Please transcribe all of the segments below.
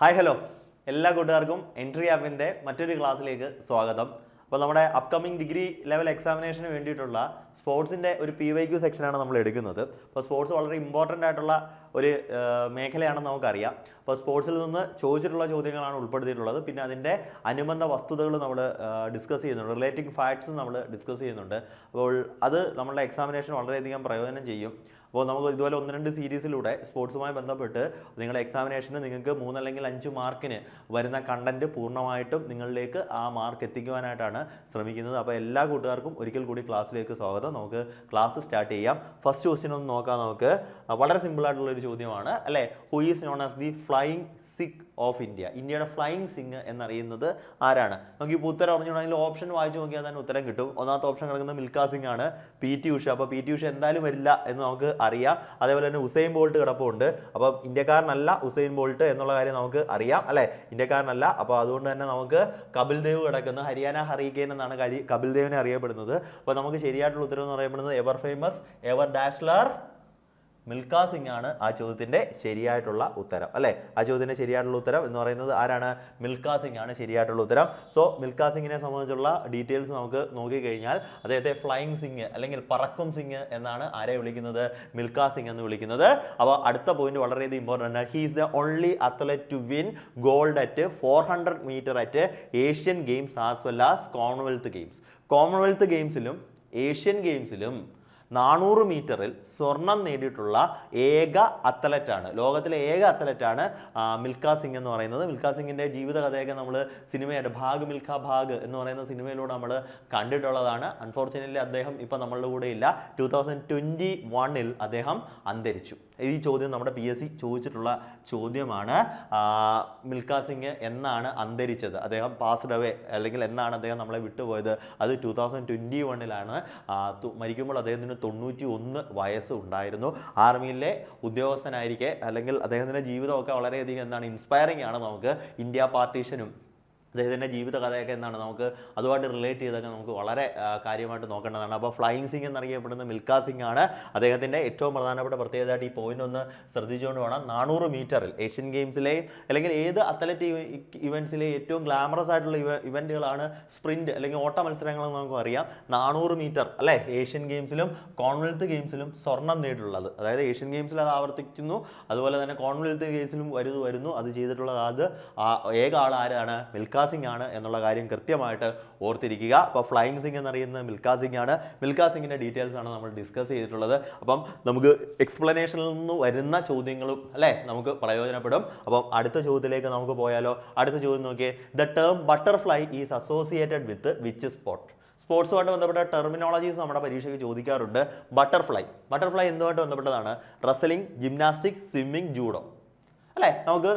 Hi hello എല്ലാ കൂട്ടുകാർക്കും entry ആപ്പിൻ്റെ മറ്റൊരു ക്ലാസ്സിലേക്ക് സ്വാഗതം. അപ്പോൾ നമ്മുടെ അപ്കമിങ് ഡിഗ്രി ലെവൽ എക്സാമിനേഷന് വേണ്ടിയിട്ടുള്ള സ്പോർട്സിൻ്റെ ഒരു PYQ സെക്ഷനാണ് നമ്മൾ എടുക്കുന്നത്. അപ്പോൾ സ്പോർട്സ് വളരെ ഇമ്പോർട്ടൻ്റ് ആയിട്ടുള്ള ഒരു മേഖലയാണെന്ന് നമുക്കറിയാം. അപ്പോൾ സ്പോർട്സിൽ നിന്ന് ചോദിച്ചിട്ടുള്ള ചോദ്യങ്ങളാണ് ഉൾപ്പെടുത്തിയിട്ടുള്ളത്. പിന്നെ അതിൻ്റെ അനുബന്ധ വസ്തുതകൾ നമ്മൾ ഡിസ്കസ് ചെയ്യുന്നുണ്ട്, റിലേറ്റിംഗ് ഫാക്ട്സ് നമ്മൾ ഡിസ്കസ് ചെയ്യുന്നുണ്ട്. അപ്പോൾ അത് നമ്മളുടെ എക്സാമിനേഷൻ വളരെയധികം പ്രയോജനം ചെയ്യും. അപ്പോൾ നമുക്ക് ഇതുപോലെ 1-2 സീരീസിലൂടെ സ്പോർട്സുമായി ബന്ധപ്പെട്ട് നിങ്ങളുടെ എക്സാമിനേഷന് നിങ്ങൾക്ക് 3 അല്ലെങ്കിൽ 5 മാർക്കിന് വരുന്ന കണ്ടൻറ്റ് പൂർണ്ണമായിട്ടും നിങ്ങളിലേക്ക് ആ മാർക്ക് എത്തിക്കുവാനായിട്ടാണ് ശ്രമിക്കുന്നത്. അപ്പോൾ എല്ലാ കൂട്ടുകാർക്കും ഒരിക്കൽ കൂടി ക്ലാസ്സിലേക്ക് സ്വാഗതം. നമുക്ക് ക്ലാസ് സ്റ്റാർട്ട് ചെയ്യാം. ഫസ്റ്റ് ക്വസ്റ്റ്യൻ ഒന്ന് നോക്കാം. നമുക്ക് വളരെ സിമ്പിളായിട്ടുള്ളൊരു ചോദ്യമാണ് അല്ലേ. Who is known as the flying Sikh of India? ഇന്ത്യയുടെ ഫ്ലൈയിങ് സിംഗ് എന്നറിയുന്നത് ആരാണ്? നമുക്ക് ഇപ്പോൾ ഉത്തരം അറിഞ്ഞുകൊണ്ടെങ്കിൽ ഓപ്ഷൻ വായിച്ചു നോക്കിയാൽ തന്നെ ഉത്തരം കിട്ടും. ഒന്നാമത്തെ ഓപ്ഷൻ കിടക്കുന്നത് മിൽഖാ സിംഗ് ആണ്, PT ഉഷ. അപ്പോൾ PT ഉഷ എന്തായാലും വരില്ല എന്ന് നമുക്ക് അറിയാം. അതേപോലെ തന്നെ ഉസൈൻ ബോൾട്ട് കിടപ്പുണ്ട്. അപ്പം ഇന്ത്യക്കാരനല്ല ഉസൈൻ ബോൾട്ട് എന്നുള്ള കാര്യം നമുക്ക് അറിയാം അല്ലേ, ഇന്ത്യക്കാരനല്ല. അപ്പോൾ അതുകൊണ്ട് തന്നെ നമുക്ക് കപിൽ ദേവ് കിടക്കുന്ന ഹരിയാന ഹറിക്കെയിൻ എന്നാണ് കപിൽ ദേവിനെ അറിയപ്പെടുന്നത്. അപ്പോൾ നമുക്ക് ശരിയായിട്ടുള്ള ഉത്തരം എന്ന് പറയപ്പെടുന്നത് എവർ ഫേമസ് എവർ ഡാഷ്ലർ മിൽഖാ സിംഗ് ആണ് ആ ചോദ്യത്തിൻ്റെ ശരിയായിട്ടുള്ള ഉത്തരം അല്ലേ. ആ ചോദ്യത്തിൻ്റെ ശരിയായിട്ടുള്ള ഉത്തരം എന്ന് പറയുന്നത് ആരാണ്? മിൽഖാ സിംഗ് ആണ് ശരിയായിട്ടുള്ള ഉത്തരം. സോ മിൽഖാ സിംഗിനെ സംബന്ധിച്ചുള്ള ഡീറ്റെയിൽസ് നമുക്ക് നോക്കിക്കഴിഞ്ഞാൽ അദ്ദേഹത്തെ ഫ്ലൈയിങ് സിംഗ് അല്ലെങ്കിൽ പറക്കും സിംഗ് എന്നാണ് ആരെ വിളിക്കുന്നത്? മിൽഖാ സിംഗ് എന്ന് വിളിക്കുന്നത്. അപ്പോൾ അടുത്ത പോയിന്റ് വളരെയധികം ഇമ്പോർട്ടൻ്റ് ആണ്. He is the only athlete to win gold at 400 metre at Asian Games as well as Commonwealth Games. Commonwealth ഗെയിംസിലും ഏഷ്യൻ ഗെയിംസിലും 400 മീറ്ററിൽ സ്വർണം നേടിയിട്ടുള്ള ഏക അത്ലറ്റാണ്, ലോകത്തിലെ ഏക അത്ലറ്റാണ് മിൽഖാ സിംഗ് എന്ന് പറയുന്നത്. മിൽഖാ സിംഗിൻ്റെ ജീവിതകഥയൊക്കെ നമ്മൾ സിനിമയായിട്ട് ഭാഗ് മിൽഖ ഭാഗ് എന്ന് പറയുന്ന സിനിമയിലൂടെ നമ്മൾ കണ്ടിട്ടുള്ളതാണ്. അൺഫോർച്യുനേറ്റ്ലി അദ്ദേഹം ഇപ്പം നമ്മളുടെ കൂടെ ഇല്ല. 2021 അദ്ദേഹം അന്തരിച്ചു. ഈ ചോദ്യം നമ്മുടെ PSC ചോദിച്ചിട്ടുള്ള ചോദ്യമാണ്. മിൽഖാ സിംഗ് എന്നാണ് അന്തരിച്ചത്? അദ്ദേഹം പാസ്ഡ് അവേ അല്ലെങ്കിൽ എന്നാണ് അദ്ദേഹം നമ്മളെ വിട്ടുപോയത്? അത് 2021 മരിക്കുമ്പോൾ അദ്ദേഹത്തിന് 91 വയസ്സ് ഉണ്ടായിരുന്നു. ആർമിയിലെ ഉദ്യോഗസ്ഥനായിരിക്കെ അല്ലെങ്കിൽ അദ്ദേഹത്തിൻ്റെ ജീവിതമൊക്കെ വളരെയധികം ഇൻസ്പയറിംഗ് ആണ്. നമുക്ക് ഇന്ത്യ പാർട്ടീഷനും അദ്ദേഹത്തിൻ്റെ ജീവിതകഥയൊക്കെ നമുക്ക് അതുമായിട്ട് റിലേറ്റ് ചെയ്തൊക്കെ നമുക്ക് വളരെ കാര്യമായിട്ട് നോക്കേണ്ടതാണ്. അപ്പോൾ ഫ്ലൈയിങ് സിംഗ് എന്നറിയപ്പെടുന്ന മിൽഖാ സിംഗ് ആണ്. അദ്ദേഹത്തിൻ്റെ ഏറ്റവും പ്രധാനപ്പെട്ട പ്രത്യേകതയായിട്ട് ഈ പോയിന്റ് ഒന്ന് ശ്രദ്ധിച്ചുകൊണ്ട് വേണം. 400 മീറ്ററിൽ ഏഷ്യൻ ഗെയിംസിലെയും അല്ലെങ്കിൽ ഏത് അത്ലറ്റ് ഇവൻറ്റ്സിലെ ഏറ്റവും ഗ്ലാമറസ് ആയിട്ടുള്ള ഇവൻറ്റുകളാണ് സ്പ്രിൻറ്റ് അല്ലെങ്കിൽ ഓട്ട മത്സരങ്ങളെന്ന് നമുക്ക് അറിയാം. 400 മീറ്റർ അല്ലേ, ഏഷ്യൻ ഗെയിംസിലും കോമൺവെൽത്ത് ഗെയിംസിലും സ്വർണം നേടിയിട്ടുള്ളത്. അതായത് ഏഷ്യൻ ഗെയിംസിൽ അത് ആവർത്തിക്കുന്നു, അതുപോലെ തന്നെ കോമൺവെൽത്ത് ഗെയിംസിലും വരുന്നു. അത് ചെയ്തിട്ടുള്ളത് അത് ഏക ആൾ ആരാണ്? മിൽഖാ സിംഗ് ആണ് എന്നുള്ള കാര്യം കൃത്യമായിട്ട് ഓർത്തിരിക്കുക. അപ്പോൾ ഫ്ലൈയിങ് സിംഗ് എന്നറിയുന്നത് മിൽഖാ സിംഗ് ആണ്. മിൽഖാ സിംഗിൻ്റെ ഡീറ്റെയിൽസ് ആണ് നമ്മൾ ഡിസ്കസ് ചെയ്തിട്ടുള്ളത്. അപ്പം നമുക്ക് എക്സ്പ്ലനേഷനിൽ നിന്ന് വരുന്ന ചോദ്യങ്ങളും അല്ലേ നമുക്ക് പ്രയോജനപ്പെടും. അപ്പം അടുത്ത ചോദ്യത്തിലേക്ക് നമുക്ക് പോയാലോ? അടുത്ത ചോദ്യം നോക്കിയേ. The term butterfly is associated with which sport? സ്പോർട്സുമായിട്ട് ബന്ധപ്പെട്ട ടെർമിനോളജീസ് നമ്മുടെ പരീക്ഷയ്ക്ക് ചോദിക്കാറുണ്ട്. ബട്ടർഫ്ലൈ എന്തുമായിട്ട് ബന്ധപ്പെട്ടതാണ്? റസലിംഗ്, ജിംനാസ്റ്റിക്സ്, സ്വിമ്മിംഗ്, ജൂഡോ അല്ലേ. നമുക്ക്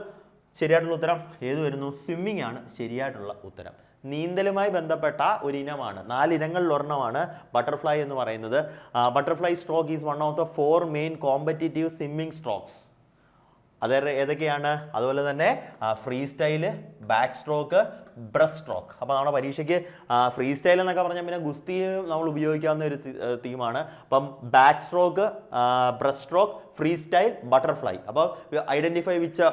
ശരിയായിട്ടുള്ള ഉത്തരം ഏത് വരുന്നു? സ്വിമ്മിംഗ് ആണ് ശരിയായിട്ടുള്ള ഉത്തരം. നീന്തലുമായി ബന്ധപ്പെട്ട ഒരു ഇനമാണ്, 4 ഇനങ്ങളിൽ ഒരെണ്ണമാണ് ബട്ടർഫ്ലൈ എന്ന് പറയുന്നത്. Butterfly stroke is one of the 4 main competitive swimming strokes. അത് ഏതൊക്കെയാണ്? അതുപോലെ തന്നെ free style, back stroke, breast stroke. അപ്പോൾ നമ്മുടെ പരീക്ഷയ്ക്ക് ഫ്രീ സ്റ്റൈൽ എന്നൊക്കെ പറഞ്ഞാൽ പിന്നെ ഗുസ്തിയും നമ്മൾ ഉപയോഗിക്കാവുന്ന ഒരു തീമാണ്. അപ്പം backstroke, breaststroke, freestyle, butterfly. അപ്പോൾ identify which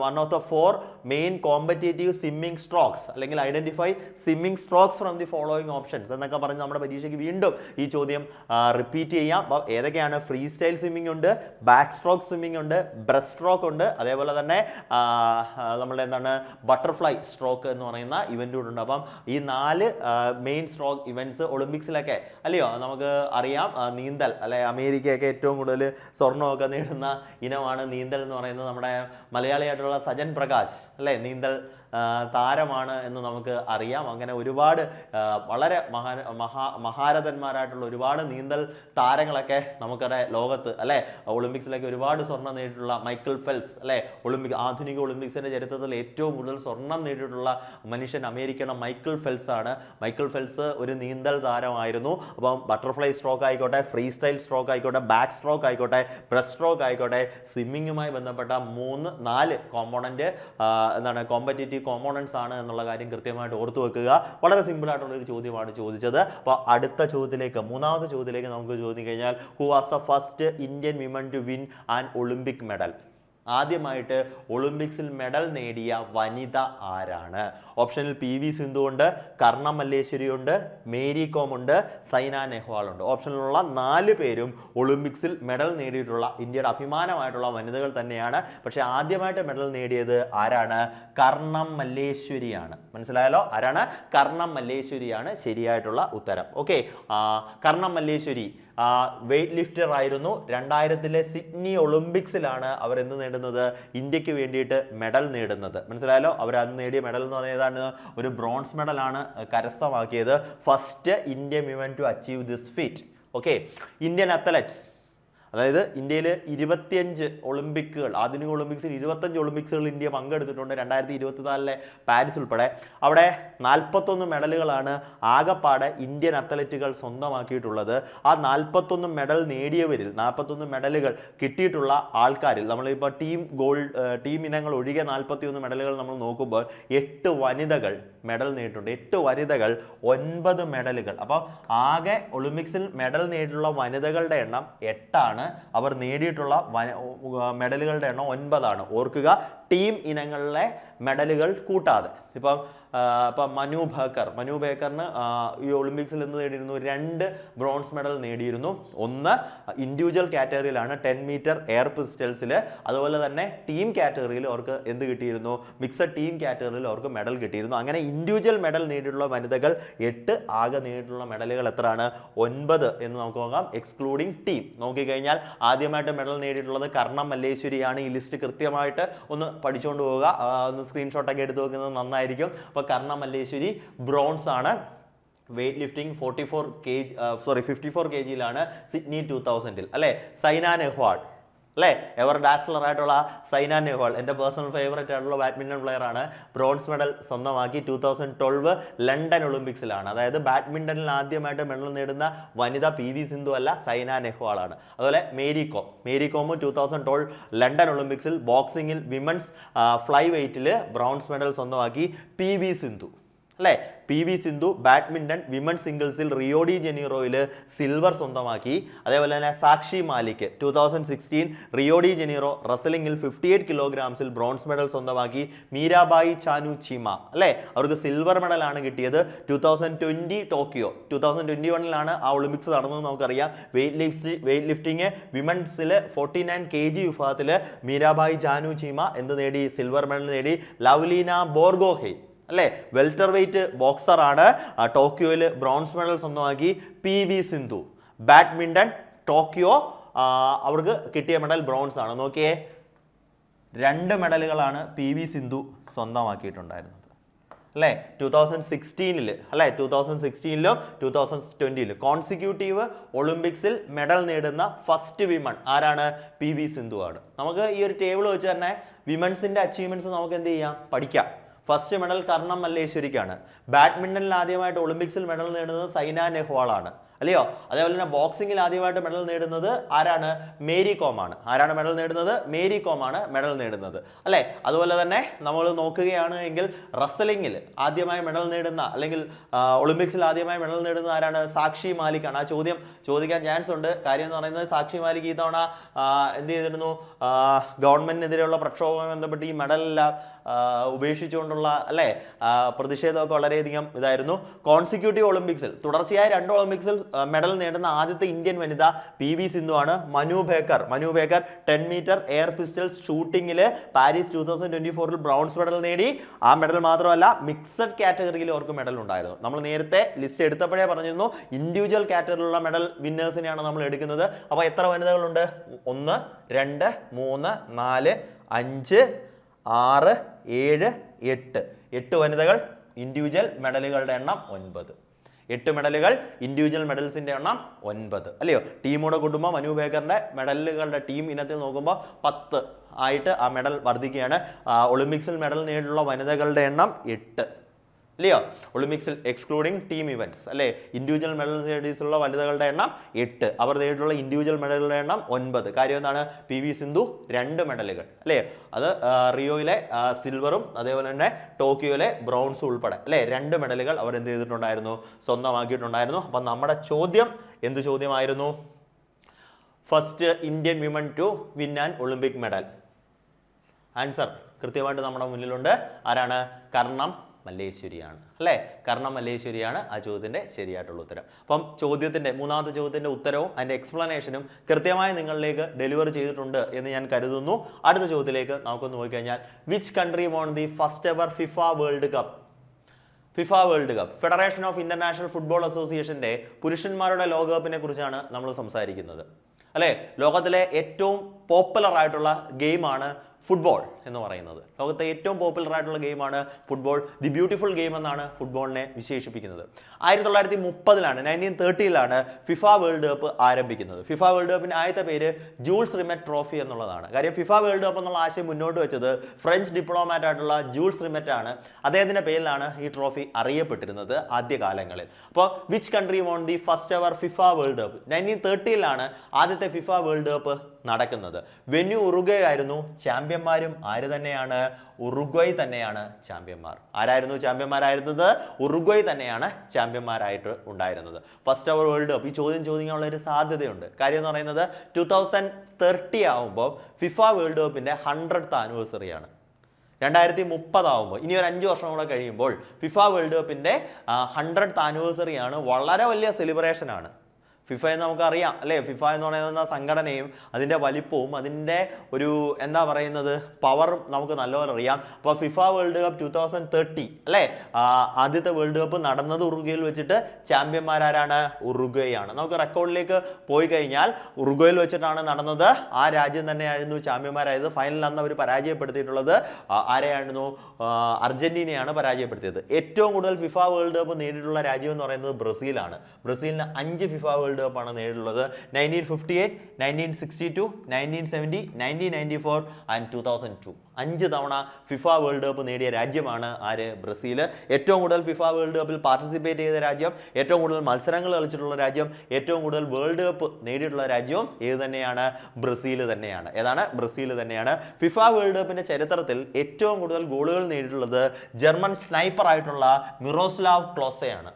one of the 4 main competitive swimming strokes അല്ലെങ്കിൽ identify swimming strokes from the following options എന്നൊക്കെ പറഞ്ഞ് നമ്മുടെ പരീക്ഷയ്ക്ക് വീണ്ടും ഈ ചോദ്യം റിപ്പീറ്റ് ചെയ്യാം. അപ്പോൾ ഏതൊക്കെയാണ്? ഫ്രീ സ്റ്റൈൽ സ്വിമ്മിംഗ് ഉണ്ട്, ബാക്ക് സ്ട്രോക്ക് സ്വിമ്മിംഗ് ഉണ്ട്, ബ്രസ്റ്റ് സ്ട്രോക്ക് ഉണ്ട്, അതേപോലെ തന്നെ നമ്മളുടെ ബട്ടർഫ്ലൈ സ്ട്രോക്ക് എന്ന് പറയുന്ന ഇവന്റ് കൂടെ ഉണ്ട്. അപ്പം ഈ 4 മെയിൻ സ്ട്രോക്ക് ഇവന്റ്സ് ഒളിമ്പിക്സിലൊക്കെ അല്ലയോ നമുക്ക് അറിയാം. നീന്തൽ അല്ലെ, അമേരിക്കയൊക്കെ ഏറ്റവും കൂടുതൽ സ്വർണ്ണമൊക്കെ നേടുന്ന ഇനമാണ് നീന്തൽ എന്ന് പറയുന്നത്. നമ്മുടെ മലയാളിയായിട്ടുള്ള സജൻ പ്രകാശ് അല്ലേ നീന്തൽ താരമാണ് എന്ന് നമുക്ക് അറിയാം. അങ്ങനെ ഒരുപാട് വളരെ മഹാരഥന്മാരായിട്ടുള്ള ഒരുപാട് നീന്തൽ താരങ്ങളൊക്കെ നമുക്കടെ ലോകത്ത് അല്ലേ ഒളിമ്പിക്സിലൊക്കെ ഒരുപാട് സ്വർണ്ണം നേടിയിട്ടുള്ള മൈക്കിൾ ഫെൽപ്സ് അല്ലേ, ആധുനിക ഒളിമ്പിക്സിൻ്റെ ചരിത്രത്തിൽ ഏറ്റവും കൂടുതൽ സ്വർണം നേടിയിട്ടുള്ള മനുഷ്യൻ അമേരിക്കയുടെ മൈക്കിൾ ഫെൽപ്സ് ആണ്. മൈക്കിൾ ഫെൽപ്സ് ഒരു നീന്തൽ താരമായിരുന്നു. അപ്പം ബട്ടർഫ്ലൈ സ്ട്രോക്ക് ആയിക്കോട്ടെ, ഫ്രീ സ്റ്റൈൽ സ്ട്രോക്ക് ആയിക്കോട്ടെ, ബാക്ക് സ്ട്രോക്ക് ആയിക്കോട്ടെ, ബ്രസ്റ്റ് സ്ട്രോക്ക് ആയിക്കോട്ടെ, സ്വിമ്മിങ്ങുമായി ബന്ധപ്പെട്ട 4 കോമ്പോണന്റ് കോമ്പറ്റീറ്റീവ് കോമ്പോണൻസ് ആണ് എന്നുള്ള കാര്യം കൃത്യമായിട്ട് ഓർത്തു വെക്കുക. വളരെ സിമ്പിൾ ആയിട്ടുള്ള ഒരു ചോദ്യമാണ് ചോദിച്ചത്. അപ്പോൾ അടുത്ത ചോദ്യത്തിലേക്ക്, മൂന്നാമത്തെ ചോദ്യത്തിലേക്ക് നമുക്ക് ചോദിച്ചു കഴിഞ്ഞാൽ, who was the first Indian women to win an Olympic medal? ആദ്യമായിട്ട് ഒളിമ്പിക്സിൽ മെഡൽ നേടിയ വനിത ആരാണ്? ഓപ്ഷനിൽ PV സിന്ധു ഉണ്ട്, കർണ മല്ലേശ്വരി ഉണ്ട്, മേരി കോം ഉണ്ട്, സൈന നെഹ്വാൾ ഉണ്ട്. ഓപ്ഷനിലുള്ള 4 പേരും ഒളിമ്പിക്സിൽ മെഡൽ നേടിയിട്ടുള്ള ഇന്ത്യയുടെ അഭിമാനമായിട്ടുള്ള വനിതകൾ തന്നെയാണ്. പക്ഷെ ആദ്യമായിട്ട് മെഡൽ നേടിയത് ആരാണ്? കർണം മല്ലേശ്വരിയാണ്. മനസ്സിലായല്ലോ? ആരാണ്? കർണം മല്ലേശ്വരിയാണ് ശരിയായിട്ടുള്ള ഉത്തരം. Okay, Karnam Malleshwari weight lifter ആയിരുന്നു. 2000 സിഡ്നി ഒളിമ്പിക്സിലാണ് അവർ എന്ത് നേടുന്നത്? ഇന്ത്യക്ക് വേണ്ടിയിട്ട് മെഡൽ നേടുന്നത്. മനസ്സിലായല്ലോ? അവർ അന്ന് നേടിയ മെഡൽ എന്ന് പറഞ്ഞാൽ ഏതാണ്? ഒരു ബ്രോൺസ് മെഡലാണ് കരസ്ഥമാക്കിയത്. First Indian women to achieve this feat. Okay, Indian athletes, അതായത് ഇന്ത്യയിൽ 25 ഒളിമ്പിക്കുകൾ, ആധുനിക ഒളിമ്പിക്സിൽ 25 ഒളിമ്പിക്സുകൾ ഇന്ത്യ പങ്കെടുത്തിട്ടുണ്ട്. 2024 പാരീസ് ഉൾപ്പെടെ. അവിടെ 41 മെഡലുകളാണ് ആകപ്പാടെ ഇന്ത്യൻ അത്ലറ്റുകൾ സ്വന്തമാക്കിയിട്ടുള്ളത്. ആ 41 മെഡൽ നേടിയവരിൽ, 41 മെഡലുകൾ കിട്ടിയിട്ടുള്ള ആൾക്കാരിൽ നമ്മളിപ്പോൾ ടീം ഇനങ്ങൾ ഒഴികെ 41 മെഡലുകൾ നമ്മൾ നോക്കുമ്പോൾ 8 വനിതകൾ മെഡൽ നേടിയിട്ടുണ്ട്. 8 വനിതകൾ, 9 മെഡലുകൾ. അപ്പോൾ ആകെ ഒളിമ്പിക്സിൽ മെഡൽ നേടിയിട്ടുള്ള വനിതകളുടെ എണ്ണം 8 ആണ്. അവർ നേടിയിട്ടുള്ള മെഡലുകളുടെ എണ്ണം 9 ആണ്. ഓർക്കുക, ടീം ഇനങ്ങളിലെ മെഡലുകൾ കൂട്ടാതെ. ഇപ്പം മനു ബേക്കറിന് ഈ ഒളിമ്പിക്സിൽ എന്ത് നേടിയിരുന്നു? 2 ബ്രോൺസ് മെഡൽ നേടിയിരുന്നു. ഒന്ന് ഇൻഡിവിജ്വൽ കാറ്റഗറിയിലാണ് 10 മീറ്റർ എയർ പിസ്റ്റൽസിൽ. അതുപോലെ തന്നെ ടീം കാറ്റഗറിയിൽ അവർക്ക് എന്ത് കിട്ടിയിരുന്നു? മിക്സഡ് ടീം കാറ്റഗറിയിൽ അവർക്ക് മെഡൽ കിട്ടിയിരുന്നു. അങ്ങനെ ഇൻഡിവിജ്വൽ മെഡൽ നേടിയിട്ടുള്ള വനിതകൾ 8, ആകെ നേടിയിട്ടുള്ള മെഡലുകൾ എത്രയാണ്? 9 എന്ന് നമുക്ക് നോക്കാം, എക്സ്ക്ലൂഡിങ് ടീം. നോക്കിക്കഴിഞ്ഞാൽ ആദ്യമായിട്ട് മെഡൽ നേടിയിട്ടുള്ളത് കർണം മല്ലേശ്വരിയാണ്. ഈ ലിസ്റ്റ് കൃത്യമായിട്ട് ഒന്ന് പഠിച്ചുകൊണ്ട് പോവുക, ഒന്ന് സ്ക്രീൻഷോട്ടൊക്കെ എടുത്ത് വെക്കുന്നത് നന്നായിരിക്കും. അപ്പോൾ കർണ മല്ലേശ്വരി ബ്രോൺസ് ആണ്. വെയ്റ്റ് ലിഫ്റ്റിംഗ് 54 kg സിഡ്നി 2000 അല്ലെ. സൈന നെഹ്വാൾ അല്ലേ, എവർ ഡാസ്ലർ ആയിട്ടുള്ള സൈന നെഹ്വാൾ എൻ്റെ പേഴ്സണൽ ഫേവറേറ്റ് ആയിട്ടുള്ള ബാഡ്മിൻ്റൺ പ്ലെയർ ആണ്. ബ്രോൺസ് മെഡൽ സ്വന്തമാക്കി 2012 ലണ്ടൻ ഒളിമ്പിക്സിലാണ്. അതായത് ബാഡ്മിൻ്റണിൽ ആദ്യമായിട്ട് മെഡൽ നേടുന്ന വനിത PV സിന്ധു അല്ല, സൈന നെഹ്വാൾ ആണ്. അതുപോലെ മേരി കോമും 2012 ലണ്ടൻ ഒളിമ്പിക്സിൽ ബോക്സിംഗിൽ വിമൻസ് ഫ്ലൈ വെയ്റ്റിൽ ബ്രോൺസ് മെഡൽ സ്വന്തമാക്കി. PV സിന്ധു അല്ലേ, PV സിന്ധു ബാഡ്മിൻ്റൺ വിമൻ സിംഗിൾസിൽ റിയോ ഡി ജനീറോയിൽ സിൽവർ സ്വന്തമാക്കി. അതേപോലെ തന്നെ Sakshi Malik 2016 Rio de Janeiro റെസ്ലിംഗിൽ 58 കിലോഗ്രാംസിൽ ബ്രോൺസ് മെഡൽ സ്വന്തമാക്കി. മീരാബായി ചാനു ചീമ അല്ലേ, അവർക്ക് സിൽവർ മെഡലാണ് കിട്ടിയത്. 2020 ടോക്കിയോ 2021 ആ ഒളിമ്പിക്സ് നടന്നത് നമുക്കറിയാം. വെയ്റ്റ് ലിഫ്റ്റിംഗ് വിമൻസിൽ 49 kg വിഭാഗത്തിൽ മീരാബായി ചാനു ചീമ എന്ത് നേടി? സിൽവർ മെഡൽ നേടി. ലവ്ലീന ബോർഗോഹെയ്ൻ അല്ലേ, വെൽറ്റർ വെയ്റ്റ് ബോക്സർ ആണ്, ടോക്കിയോയിൽ ബ്രോൺസ് മെഡൽ സ്വന്തമാക്കി. PV സിന്ധു ബാഡ്മിൻ്റൺ ടോക്കിയോ, അവർക്ക് കിട്ടിയ മെഡൽ ബ്രോൺസ് ആണ്. നോക്കിയേ, 2 മെഡലുകളാണ് PV സിന്ധു സ്വന്തമാക്കിയിട്ടുണ്ടായിരുന്നത് അല്ലേ. 2016 അല്ലേ, 2016 2020 കോൺസിക്യൂട്ടീവ് ഒളിമ്പിക്സിൽ മെഡൽ നേടുന്ന ഫസ്റ്റ് വിമൺ ആരാണ്? PV സിന്ധു ആണ്. നമുക്ക് ഈ ഒരു ടേബിൾ വെച്ച് തന്നെ വിമൻസിന്റെ അച്ചീവ്മെന്റ്സ് നമുക്ക് എന്ത് ചെയ്യാം? പഠിക്കാം. First medal Karnam മല്ലേശ്വരിക്കാണ്. ബാഡ്മിൻ്റണിൽ ആദ്യമായിട്ട് ഒളിമ്പിക്സിൽ മെഡൽ നേടുന്നത് സൈന നെഹ്വാൾ ആണ് അല്ലയോ. അതേപോലെ തന്നെ ബോക്സിംഗിൽ ആദ്യമായിട്ട് മെഡൽ നേടുന്നത് ആരാണ്? മേരി കോം ആണ്. ആരാണ് മെഡൽ നേടുന്നത്? മേരി കോം ആണ് മെഡൽ നേടുന്നത് അല്ലേ. അതുപോലെ തന്നെ നമ്മൾ നോക്കുകയാണ് എങ്കിൽ റെസ്ലിംഗിൽ ആദ്യമായി മെഡൽ നേടുന്ന, അല്ലെങ്കിൽ ഒളിമ്പിക്സിൽ ആദ്യമായി മെഡൽ നേടുന്ന ആരാണ്? സാക്ഷി മാലിക് ആണ്. ആ ചോദ്യം ചോദിക്കാൻ ചാൻസ് ഉണ്ട്. കാര്യം എന്ന് പറയുന്നത് സാക്ഷി മാലിക് ഈ തവണ എന്ത് ചെയ്തിരുന്നു? ഗവൺമെന്റിനെതിരെയുള്ള പ്രക്ഷോഭവുമായി ബന്ധപ്പെട്ട് ഈ മെഡലെല്ലാം ഉപേക്ഷിച്ചുകൊണ്ടുള്ള അല്ലേ പ്രതിഷേധമൊക്കെ വളരെയധികം ഇതായിരുന്നു. കോൺസിക്യൂട്ടീവ് ഒളിമ്പിക്സിൽ തുടർച്ചയായി 2 ഒളിമ്പിക്സിൽ മെഡൽ നേടുന്ന ആദ്യത്തെ ഇന്ത്യൻ വനിത PV സിന്ധു ആണ്. Manu Bhaker 10 metre air pistols ഷൂട്ടിംഗിൽ പാരീസ് 2024 ബ്രോൺസ് മെഡൽ നേടി. ആ മെഡൽ മാത്രമല്ല, മിക്സഡ് കാറ്റഗറിയിൽ അവർക്ക് മെഡൽ ഉണ്ടായിരുന്നു. നമ്മൾ നേരത്തെ ലിസ്റ്റ് എടുത്തപ്പോഴേ പറഞ്ഞിരുന്നു ഇൻഡിവിജ്വൽ കാറ്റഗറിയിലുള്ള മെഡൽ വിന്നേഴ്സിനെയാണ് നമ്മൾ എടുക്കുന്നത്. അപ്പോൾ എത്ര വനിതകളുണ്ട്? 1 2 3 4 5 6 7 8 വനിതകൾ. ഇൻഡിവിജ്വൽ മെഡലുകളുടെ എണ്ണം 9. 8 മെഡലുകൾ, ഇൻഡിവിജ്വൽ മെഡൽസിന്റെ എണ്ണം 9 അല്ലയോ. ടീമോടെ കൂട്ടുമ്പോൾ മനു ബേക്കറിന്റെ മെഡലുകളുടെ ടീം ഇനത്തിൽ നോക്കുമ്പോൾ 10 ആയിട്ട് ആ മെഡൽ വർദ്ധിക്കുകയാണ്. ഒളിമ്പിക്സിൽ മെഡൽ നേടിയിട്ടുള്ള വനിതകളുടെ എണ്ണം 8 അല്ലയോ. ഒളിമ്പിക്സിൽ എക്സ്ക്ലൂഡിങ് ടീം ഇവന്റ്സ് അല്ലേ. ഇൻഡിവിജ്വൽ മെഡൽ നേടിയിട്ടുള്ള വനിതകളുടെ എണ്ണം 8, അവർ നേടിയിട്ടുള്ള ഇൻഡിവിജ്വൽ മെഡലുകളുടെ എണ്ണം 9. കാര്യം എന്താണ്? PV സിന്ധു 2 മെഡലുകൾ അല്ലേ. അത് റിയോയിലെ സിൽവറും അതേപോലെ തന്നെ ടോക്കിയോയിലെ ബ്രോൺസും ഉൾപ്പെടെ അല്ലേ 2 മെഡലുകൾ അവർ എന്ത് ചെയ്തിട്ടുണ്ടായിരുന്നു? സ്വന്തമാക്കിയിട്ടുണ്ടായിരുന്നു. അപ്പം നമ്മുടെ ചോദ്യം എന്ത് ചോദ്യമായിരുന്നു? First Indian women to win an Olympic medal answer കൃത്യമായിട്ട് നമ്മുടെ മുന്നിലുണ്ട്. ആരാണ്? കർണം മല്ലേശ്വരിയാണ് അല്ലേ? കർണം മല്ലേശ്വരിയാണ് ആ ചോദ്യത്തിന്റെ ശരിയായിട്ടുള്ള ഉത്തരം. അപ്പം മൂന്നാമത്തെ ചോദ്യത്തിന്റെ ഉത്തരവും അതിന്റെ എക്സ്പ്ലനേഷനും കൃത്യമായി നിങ്ങളിലേക്ക് ഡെലിവർ ചെയ്തിട്ടുണ്ട് എന്ന് ഞാൻ കരുതുന്നു. അടുത്ത ചോദ്യത്തിലേക്ക് നമുക്കൊന്ന് നോക്കിക്കഴിഞ്ഞാൽ, which country won the first ever FIFA World cup? Federation of international football അസോസിയേഷന്റെ പുരുഷന്മാരുടെ ലോകകപ്പിനെ കുറിച്ചാണ് നമ്മൾ സംസാരിക്കുന്നത് അല്ലേ? ലോകത്തിലെ ഏറ്റവും പോപ്പുലർ ആയിട്ടുള്ള ഗെയിമാണ് ഫുട്ബോൾ എന്ന് പറയുന്നത്. ലോകത്തെ ഏറ്റവും പോപ്പുലർ ആയിട്ടുള്ള ഗെയിമാണ് ഫുട്ബോൾ. ദി ബ്യൂട്ടിഫുൾ ഗെയിം എന്നാണ് ഫുട്ബോളിനെ വിശേഷിപ്പിക്കുന്നത്. 1930-ലാണ് 1930-ലാണ് ഫിഫ വേൾഡ് കപ്പ് ആരംഭിക്കുന്നത്. ഫിഫ വേൾഡ് കപ്പിന്റെ ആദ്യത്തെ പേര് ജൂൾസ് റിമെറ്റ് ട്രോഫി എന്നുള്ളതാണ്. കാര്യം ഫിഫ വേൾഡ് കപ്പ് എന്നുള്ള ആശയം മുന്നോട്ട് വെച്ചത് ഫ്രഞ്ച് ഡിപ്ലോമാറ്റ് ആയിട്ടുള്ള ജൂൾസ് റിമെറ്റ് ആണ്. അദ്ദേഹത്തിന്റെ പേരിലാണ് ഈ ട്രോഫി അറിയപ്പെട്ടിരുന്നത് ആദ്യകാലങ്ങളിൽ. അപ്പോൾ which country won the first ever FIFA World Cup? 1930-ലാണ് ആദ്യത്തെ ഫിഫ വേൾഡ് കപ്പ് നടക്കുന്നത്. വെന്യൂ ഉറുഗ്വേ ആയിരുന്നു. ചാമ്പ്യന്മാരും ആര് തന്നെയാണ്? ഉറുഗ്വൈ തന്നെയാണ് ചാമ്പ്യന്മാർ. ആരായിരുന്നു ചാമ്പ്യന്മാരായിരുന്നത്? ഉറുഗ്വൈ തന്നെയാണ് ചാമ്പ്യന്മാരായിട്ട് ഉണ്ടായിരുന്നത്. ഫസ്റ്റ് എവർ വേൾഡ് കപ്പ് ഈ ചോദ്യം ചോദിക്കാനുള്ള ഒരു സാധ്യതയുണ്ട്. കാര്യം എന്ന് പറയുന്നത് 2030 ആവുമ്പോൾ ഫിഫ വേൾഡ് കപ്പിന്റെ 100th ആനിവേഴ്സറിയാണ്. 2030 ആവുമ്പോൾ ഇനി ഒരു 5 വർഷം കൂടെ കഴിയുമ്പോൾ ഫിഫ വേൾഡ് കപ്പിന്റെ 100th ആനിവേഴ്സറിയാണ്. വളരെ വലിയ സെലിബ്രേഷൻ ആണ്. ഫിഫ എന്ന് നമുക്കറിയാം അല്ലേ? ഫിഫ എന്ന് പറയുന്ന സംഘടനയും അതിൻ്റെ വലിപ്പവും അതിൻ്റെ ഒരു എന്താ പറയുന്നത് പവറും നമുക്ക് നല്ലപോലെ അറിയാം. അപ്പോൾ ഫിഫ വേൾഡ് കപ്പ് 2030 അല്ലേ? ആദ്യത്തെ വേൾഡ് കപ്പ് നടന്നത് ഉറുഗ്വേയിൽ വെച്ചിട്ട്. ചാമ്പ്യന്മാരാരാണ്? ഉറുഗ്വേ ആണ്. നമുക്ക് റെക്കോർഡിലേക്ക് പോയി കഴിഞ്ഞാൽ ഉറുഗ്വേയിൽ വെച്ചിട്ടാണ് നടന്നത്. ആ രാജ്യം തന്നെയായിരുന്നു ചാമ്പ്യന്മാരായത്. ഫൈനലിൽ അന്ന് അവർ പരാജയപ്പെടുത്തിയിട്ടുള്ളത് ആരെയായിരുന്നു? അർജന്റീനയാണ് പരാജയപ്പെടുത്തിയത്. ഏറ്റവും കൂടുതൽ ഫിഫ വേൾഡ് കപ്പ് നേടിയിട്ടുള്ള രാജ്യം എന്ന് പറയുന്നത് ബ്രസീലാണ്. ബ്രസീലിന് 5 ഫിഫ വേൾഡ് കപ്പ് ആണ് നേടിയിട്ടുള്ളത്. 1958, 1962, 1970, 1994 ആൻഡ് 2002. 5 തവണ ഫിഫ വേൾഡ് കപ്പ് നേടിയ രാജ്യമാണ് ആര്? ബ്രസീൽ. ഏറ്റവും കൂടുതൽ ഫിഫ വേൾഡ് കപ്പിൽ പാർട്ടിസിപ്പേറ്റ് ചെയ്ത രാജ്യം, ഏറ്റവും കൂടുതൽ മത്സരങ്ങൾ കളിച്ചിട്ടുള്ള രാജ്യം, ഏറ്റവും കൂടുതൽ വേൾഡ് കപ്പ് നേടിയിട്ടുള്ള രാജ്യവും ഏത് തന്നെയാണ്? ബ്രസീൽ തന്നെയാണ്. ഏതാണ്? ബ്രസീൽ തന്നെയാണ്. ഫിഫ വേൾഡ് കപ്പിന്റെ ചരിത്രത്തിൽ ഏറ്റവും കൂടുതൽ ഗോളുകൾ നേടിയിട്ടുള്ളത് ജർമ്മൻ സ്നൈപ്പർ ആയിട്ടുള്ള മിറോസ്ലാവ് ക്ലോസയാണ്.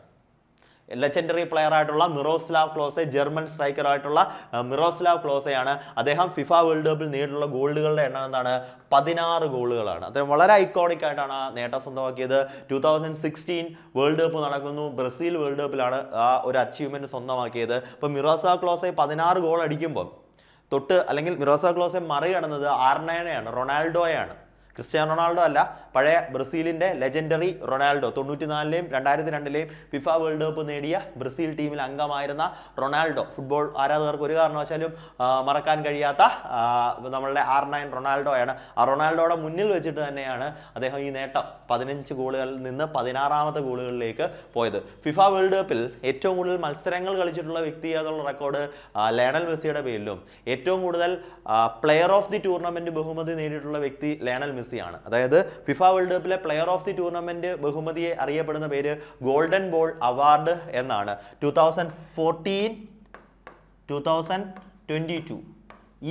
ലെജൻഡറി പ്ലെയർ ആയിട്ടുള്ള മിറോസ്ലാവ് ക്ലോസെ, ജർമ്മൻ സ്ട്രൈക്കർ ആയിട്ടുള്ള മിറോസ്ലാവ് ക്ലോസയാണ്. അദ്ദേഹം ഫിഫ വേൾഡ് കപ്പിൽ നേടിയിട്ടുള്ള ഗോളുകളുടെ എണ്ണം എന്താണ്? 16 ഗോളുകളാണ്. അദ്ദേഹം വളരെ ഐക്കോണിക് ആയിട്ടാണ് ആ നേട്ടം സ്വന്തമാക്കിയത്. 2016 വേൾഡ് കപ്പ് നടക്കുന്നു. ബ്രസീൽ വേൾഡ് കപ്പിലാണ് ആ ഒരു അച്ചീവ്മെന്റ് സ്വന്തമാക്കിയത്. അപ്പോൾ മിറോസ്ലാവ് ക്ലോസെ 16 ഗോൾ അടിക്കുമ്പോൾ അല്ലെങ്കിൽ മിറോസ്ലാവ് ക്ലോസെ മറികടന്നത് ആർണയാണ്, റൊണാൾഡോയാണ്. ക്രിസ്ത്യാനോ റൊണാൾഡോ അല്ല, പഴയ ബ്രസീലിന്റെ ലെജൻഡറി റൊണാൾഡോ. 94-ലെയും 2002-ലെയും ഫിഫ വേൾഡ് കപ്പ് നേടിയ ബ്രസീൽ ടീമിൽ അംഗമായിരുന്ന റൊണാൾഡോ. ഫുട്ബോൾ ആരാധകർക്ക് ഒരു കാരണവശാലും മറക്കാൻ കഴിയാത്ത നമ്മളുടെ R9 റൊണാൾഡോയാണ്. ആ റൊണാൾഡോയുടെ മുന്നിൽ വെച്ചിട്ട് തന്നെയാണ് അദ്ദേഹം ഈ നേട്ടം 15 ഗോളുകളിൽ നിന്ന് 16ാമത്തെ ഗോളുകളിലേക്ക് പോയത്. ഫിഫ വേൾഡ് കപ്പിൽ ഏറ്റവും കൂടുതൽ മത്സരങ്ങൾ കളിച്ചിട്ടുള്ള വ്യക്തി എന്നുള്ള റെക്കോർഡ് ലയണൽ മെസ്സിയുടെ പേരിലും, ഏറ്റവും കൂടുതൽ പ്ലെയർ ഓഫ് ദി ടൂർണമെന്റ് ബഹുമതി നേടിയിട്ടുള്ള വ്യക്തി ലയണൽ മെസ്സിയാണ്. അതായത് ഫിഫ വേൾഡ് കപ്പിലെ പ്ലെയർ ഓഫ് ദി ടൂർണമെന്റ് ബഹുമതിയെ അറിയപ്പെടുന്ന പേര് ഗോൾഡൻ ബോൾ അവാർഡ് എന്നാണ്. 2014, 2022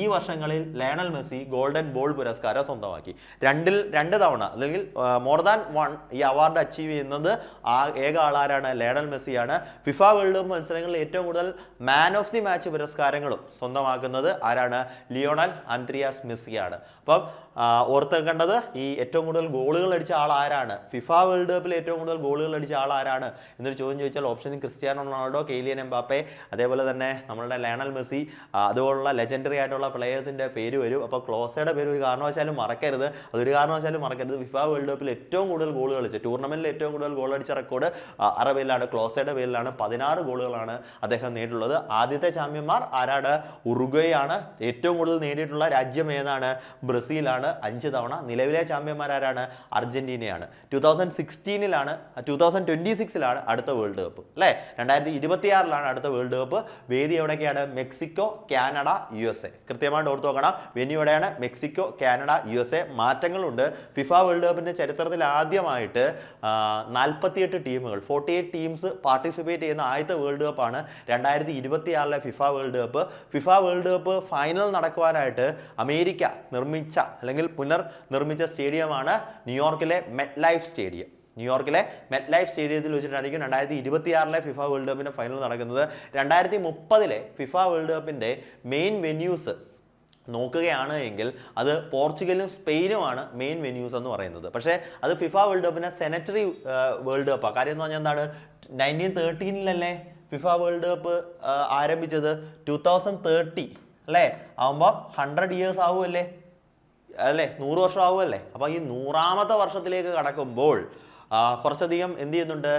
ഈ വർഷങ്ങളിൽ ലയണൽ മെസ്സി ഗോൾഡൻ ബോൾ പുരസ്കാരം സ്വന്തമാക്കി. 2 തവണ അല്ലെങ്കിൽ മോർ ദാൻ 1 ഈ അവാർഡ് അച്ചീവ് ചെയ്യുന്നത് ഏക ആളാരാണ്? ലയണൽ മെസ്സിയാണ്. ഫിഫ വേൾഡ് കപ്പ് മത്സരങ്ങളിൽ ഏറ്റവും കൂടുതൽ മാൻ ഓഫ് ദി മാച്ച് പുരസ്കാരങ്ങളും സ്വന്തമാക്കുന്നത് ആരാണ്? ലിയോണൽ ആന്ദ്രിയാസ് മെസ്സിയാണ്. അപ്പം ഓർത്തേക്കേണ്ടത് ഈ ഏറ്റവും കൂടുതൽ ഗോളുകൾ അടിച്ച ആൾ ആരാണ്? ഫിഫ വേൾഡ് കപ്പിൽ ഏറ്റവും കൂടുതൽ ഗോളുകൾ അടിച്ച ആൾ ആരാണ് എന്നൊരു ചോദ്യം ചോദിച്ചാൽ ഓപ്ഷനിൽ ക്രിസ്ത്യാനോ റൊണാൾഡോ, കെയ്ലിയൻ എംബാപ്പെ, അതേപോലെ തന്നെ നമ്മളുടെ ലയണൽ മെസ്സി, അതുപോലുള്ള ലെജൻഡറി ആയിട്ടുള്ള പ്ലേയേഴ്സിന്റെ പേര് വരും. അപ്പോൾ ക്ലോസയുടെ പേര് ഒരു കാരണവശാലും മറക്കരുത്. അതൊരു കാരണവശാലും മറക്കരുത്. ഫിഫ വേൾഡ് കപ്പിൽ ഏറ്റവും കൂടുതൽ ഗോൾ കളിച്ച, ടൂർണമെന്റിൽ ഏറ്റവും കൂടുതൽ ഗോൾ അടിച്ച റെക്കോർഡ് ആരുടെ പേരിലാണ്? ക്ലോസയുടെ പേരിലാണ്. 16 ഗോളുകളാണ് അദ്ദേഹം നേടിയിട്ടുള്ളത്. ആദ്യത്തെ ചാമ്പ്യന്മാർ ആരാണ്? ഉറുഗ്വേ ആണ്. ഏറ്റവും കൂടുതൽ നേടിയിട്ടുള്ള രാജ്യം ഏതാണ്? ബ്രസീലാണ്. 5 തവണ. നിലവിലെ ചാമ്പ്യന്മാർ ആരാണ്? അർജന്റീനയാണ്. 2026-ലാണ് അടുത്ത വേൾഡ് കപ്പ് അല്ലേ? 2026-ലാണ് അടുത്ത വേൾഡ് കപ്പ്. വേദി എവിടെയൊക്കെയാണ്? Mexico, Canada, USA. കൃത്യമായിട്ട് ഓർത്ത് നോക്കണം. വെന്യൂ എവിടെയാണ്? Mexico, Canada, USA. മാറ്റങ്ങളുണ്ട്. ഫിഫ വേൾഡ് കപ്പിന്റെ ചരിത്രത്തിൽ ആദ്യമായിട്ട് 48 ടീമുകൾ, 48 ടീംസ് പാർട്ടിസിപ്പേറ്റ് ചെയ്യുന്ന ആദ്യത്തെ വേൾഡ് കപ്പാണ് 2026-ലെ FIFA World Cup. FIFA World Cup final നടക്കുവാനായിട്ട് അമേരിക്ക നിർമ്മിച്ച അല്ലെങ്കിൽ പുനർനിർമ്മിച്ച സ്റ്റേഡിയമാണ് ന്യൂയോർക്കിലെ മെറ്റ് ലൈഫ് സ്റ്റേഡിയം. ന്യൂയോർക്കിലെ മെറ്റ് ലൈഫ് സ്റ്റേഡിയത്തിൽ വെച്ചിട്ടായിരിക്കും 2026-ലെ ഫിഫ വേൾഡ് കപ്പിന്റെ ഫൈനൽ നടക്കുന്നത്. 2030-ലെ ഫിഫ വേൾഡ് കപ്പിന്റെ മെയിൻ വെന്യൂസ് നോക്കുകയാണ് എങ്കിൽ അത് പോർച്ചുഗലും സ്പെയിനുമാണ് മെയിൻ വെന്യൂസ് എന്ന് പറയുന്നത്. പക്ഷേ അത് ഫിഫ വേൾഡ് കപ്പിനെ സെനറ്ററി വേൾഡ് കപ്പാണ്. കാര്യം എന്ന് പറഞ്ഞാൽ എന്താണ്, 1913 ഫിഫ വേൾഡ് കപ്പ് ആരംഭിച്ചത്. 2030 അല്ലേ ആവുമ്പോൾ 100 years ആവുമല്ലേ, 100 വർഷം ആവുമല്ലേ. അപ്പോൾ ഈ 100ാമത്തെ വർഷത്തിലേക്ക് കടക്കുമ്പോൾ കുറച്ചധികം എന്ത് ചെയ്യുന്നുണ്ട്,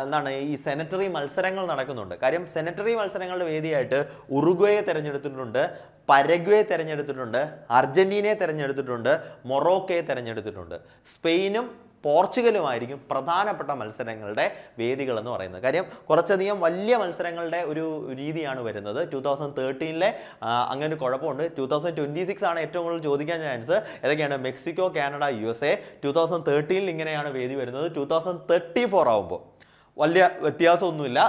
എന്താണ് ഈ സെനറ്ററി മത്സരങ്ങൾ നടക്കുന്നുണ്ട്. കാര്യം സെനറ്ററി മത്സരങ്ങളുടെ വേദിയായിട്ട് ഉറുഗ്വേയെ തിരഞ്ഞെടുത്തിട്ടുണ്ട്, പരഗ്വേ തിരഞ്ഞെടുത്തിട്ടുണ്ട്, അർജന്റീനയെ തിരഞ്ഞെടുത്തിട്ടുണ്ട്, മൊറോക്കയെ തിരഞ്ഞെടുത്തിട്ടുണ്ട്. സ്പെയിനും പോർച്ചുഗലുമായിരിക്കും പ്രധാനപ്പെട്ട മത്സരങ്ങളുടെ വേദികൾ എന്ന് പറയുന്നത്. കാര്യം കുറച്ചധികം വലിയ മത്സരങ്ങളുടെ ഒരു രീതിയാണ് വരുന്നത്. 2013 അങ്ങനെ ഒരു കുഴപ്പമുണ്ട്. 2026 ആണ് ഏറ്റവും കൂടുതൽ ചോദിക്കാൻ ചാൻസ്. ഏതൊക്കെയാണ്? Mexico, Canada, USA. 2013 ഇങ്ങനെയാണ് വേദി വരുന്നത്. 2034 ആവുമ്പോൾ വലിയ വ്യത്യാസമൊന്നുമില്ല.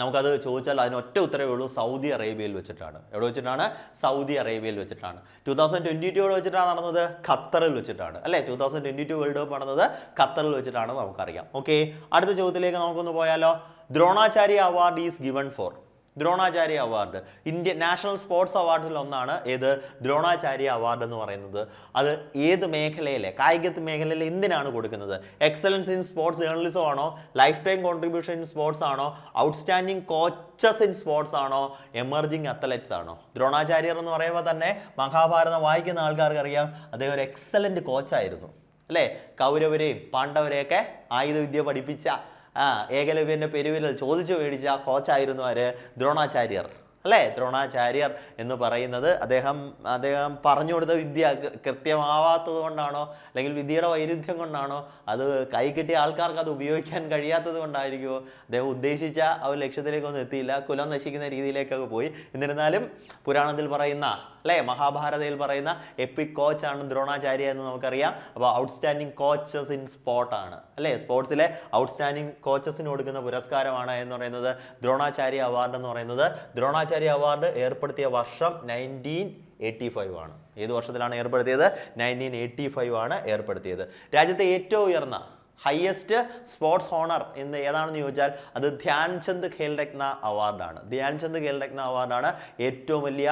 നമുക്കത് ചോദിച്ചാൽ അതിന് ഒറ്റ ഉത്തരവേ ഉള്ളൂ, സൗദി അറേബ്യയിൽ വെച്ചിട്ടാണ്. എവിടെ വെച്ചിട്ടാണ്? സൗദി അറേബ്യയിൽ വെച്ചിട്ടാണ്. 2022 എവിടെ വെച്ചിട്ടാണ് നടന്നത്? ഖത്തറിൽ വെച്ചിട്ടാണ് അല്ലേ. 2022 വേൾഡ് കപ്പ് നടന്നത് ഖത്തറിൽ വെച്ചിട്ടാണ് നമുക്കറിയാം. ഓക്കെ, അടുത്ത ചോദ്യത്തിലേക്ക് നമുക്കൊന്ന് പോയാലോ. Dronacharya award is given for. Dronacharya award Indian national sports അവാർഡ്സിൽ ഒന്നാണ് ഏത്? ദ്രോണാചാര്യ അവാർഡ് എന്ന് പറയുന്നത്. അത് ഏത് മേഖലയിലെ, കായിക മേഖലയിൽ എന്തിനാണ് കൊടുക്കുന്നത്? എക്സലൻസ് ഇൻ സ്പോർട്സ് ജേർണലിസം ആണോ, life time contribution in sports ആണോ, ഔട്ട്സ്റ്റാൻഡിംഗ് കോച്ചസ് ഇൻ സ്പോർട്സ് ആണോ, എമർജിംഗ് അത്ലറ്റ്സ് ആണോ? ദ്രോണാചാര്യർ എന്ന് പറയുമ്പോൾ തന്നെ മഹാഭാരതം വായിക്കുന്ന ആൾക്കാർക്ക് അറിയാം, അദ്ദേഹം ഒരു എക്സലന്റ് കോച്ചായിരുന്നു അല്ലേ. കൗരവരെയും പാണ്ഡവരെയൊക്കെ ആയുധവിദ്യ പഠിപ്പിച്ച ഏകലവ്യന്റെ പെരുവിരൽ ചോദിച്ചു മേടിച്ച കോച്ചായിരുന്നു ആര്? ദ്രോണാചാര്യർ അല്ലേ. ദ്രോണാചാര്യർ എന്ന് പറയുന്നത് അദ്ദേഹം പറഞ്ഞു കൊടുത്ത വിദ്യ കൃത്യമാവാത്തത് കൊണ്ടാണോ, അല്ലെങ്കിൽ വിദ്യയുടെ വൈരുദ്ധ്യം കൊണ്ടാണോ, അത് കൈ കിട്ടിയ ആൾക്കാർക്ക് അത് ഉപയോഗിക്കാൻ കഴിയാത്തത് കൊണ്ടായിരിക്കുമോ? അദ്ദേഹം ഉദ്ദേശിച്ച ആ ഒരു ലക്ഷ്യത്തിലേക്കൊന്നും എത്തിയില്ല, കുലം നശിക്കുന്ന രീതിയിലേക്കൊക്കെ പോയി. എന്നിരുന്നാലും പുരാണത്തിൽ പറയുന്ന മഹാഭാരതയിൽ പറയുന്ന എപ്പിക് കോച്ചാണ് ദ്രോണാചാര്യ എന്ന് നമുക്കറിയാം. അപ്പോൾ ഔട്ട്സ്റ്റാൻഡിംഗ് കോച്ചസ് ഇൻ സ്പോർട്ടാണ് അല്ലേ. സ്പോർട്സിലെ ഔട്ട്സ്റ്റാൻഡിംഗ് കോച്ചസിന് കൊടുക്കുന്ന പുരസ്കാരമാണ് എന്ന് പറയുന്നത് ദ്രോണാചാര്യ അവാർഡ് എന്ന് പറയുന്നത്. ദ്രോണാചാര്യ അവാർഡ് ഏർപ്പെടുത്തിയ വർഷം 1985 ആണ്. ഏത് വർഷത്തിലാണ് ഏർപ്പെടുത്തിയത്? 1985 ആണ് ഏർപ്പെടുത്തിയത്. രാജ്യത്തെ ഏറ്റവും ഉയർന്ന ഹയസ്റ്റ് സ്പോർട്സ് ഹോണർ എന്ന് ഏതാണെന്ന് ചോദിച്ചാൽ അത് ധ്യാൻചന്ദ് ഖേൽരത്ന അവാർഡാണ്. ധ്യാൻചന്ദ് ഖേൽരത്ന അവാർഡാണ് ഏറ്റവും വലിയ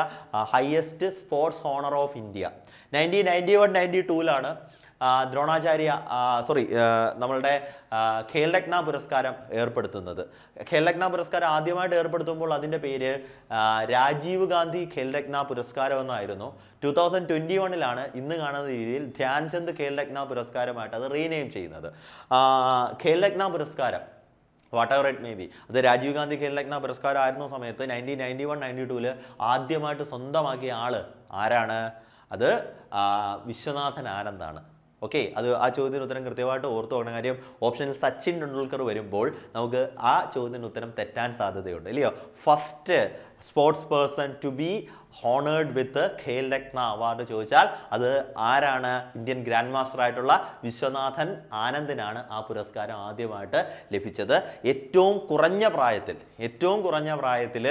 highest sports honour of India. 1991-92 Dronacharya നമ്മളുടെ ഖേൽരത്ന പുരസ്കാരം ഏർപ്പെടുത്തുന്നത്. ഖേൽരത്ന പുരസ്കാരം ആദ്യമായിട്ട് ഏർപ്പെടുത്തുമ്പോൾ അതിൻ്റെ പേര് രാജീവ് ഗാന്ധി ഖേൽരത്ന പുരസ്കാരം എന്നായിരുന്നു. 2021 ഇന്ന് കാണുന്ന രീതിയിൽ ധ്യാൻചന്ദ് ഖേൽരത്ന പുരസ്കാരമായിട്ട് അത് റീനെയിം ചെയ്യുന്നത്. ഖേൽരത്ന പുരസ്കാരം what ever it may be, അത് രാജീവ് ഗാന്ധി ഖേൽരത്ന പുരസ്കാരം ആയിരുന്ന സമയത്ത് 1991-92 ആദ്യമായിട്ട് സ്വന്തമാക്കിയ ആള് ആരാണ്? അത് വിശ്വനാഥൻ ആനന്ദാണ്. ഓക്കെ, അത് ആ ചോദ്യത്തിന് ഉത്തരം കൃത്യമായിട്ട് ഓർത്തു നോക്കണം. കാര്യം ഓപ്ഷനിൽ സച്ചിൻ ടെണ്ടുൽക്കർ വരുമ്പോൾ നമുക്ക് ആ ചോദ്യത്തിന് ഉത്തരം തെറ്റാൻ സാധ്യതയുണ്ട് ഇല്ലയോ. First sports person to be honoured with Khel Ratna award ചോദിച്ചാൽ അത് ആരാണ്? ഇന്ത്യൻ ഗ്രാൻഡ് മാസ്റ്റർ ആയിട്ടുള്ള വിശ്വനാഥൻ ആനന്ദിനാണ് ആ പുരസ്കാരം ആദ്യമായിട്ട് ലഭിച്ചത്. ഏറ്റവും കുറഞ്ഞ പ്രായത്തിൽ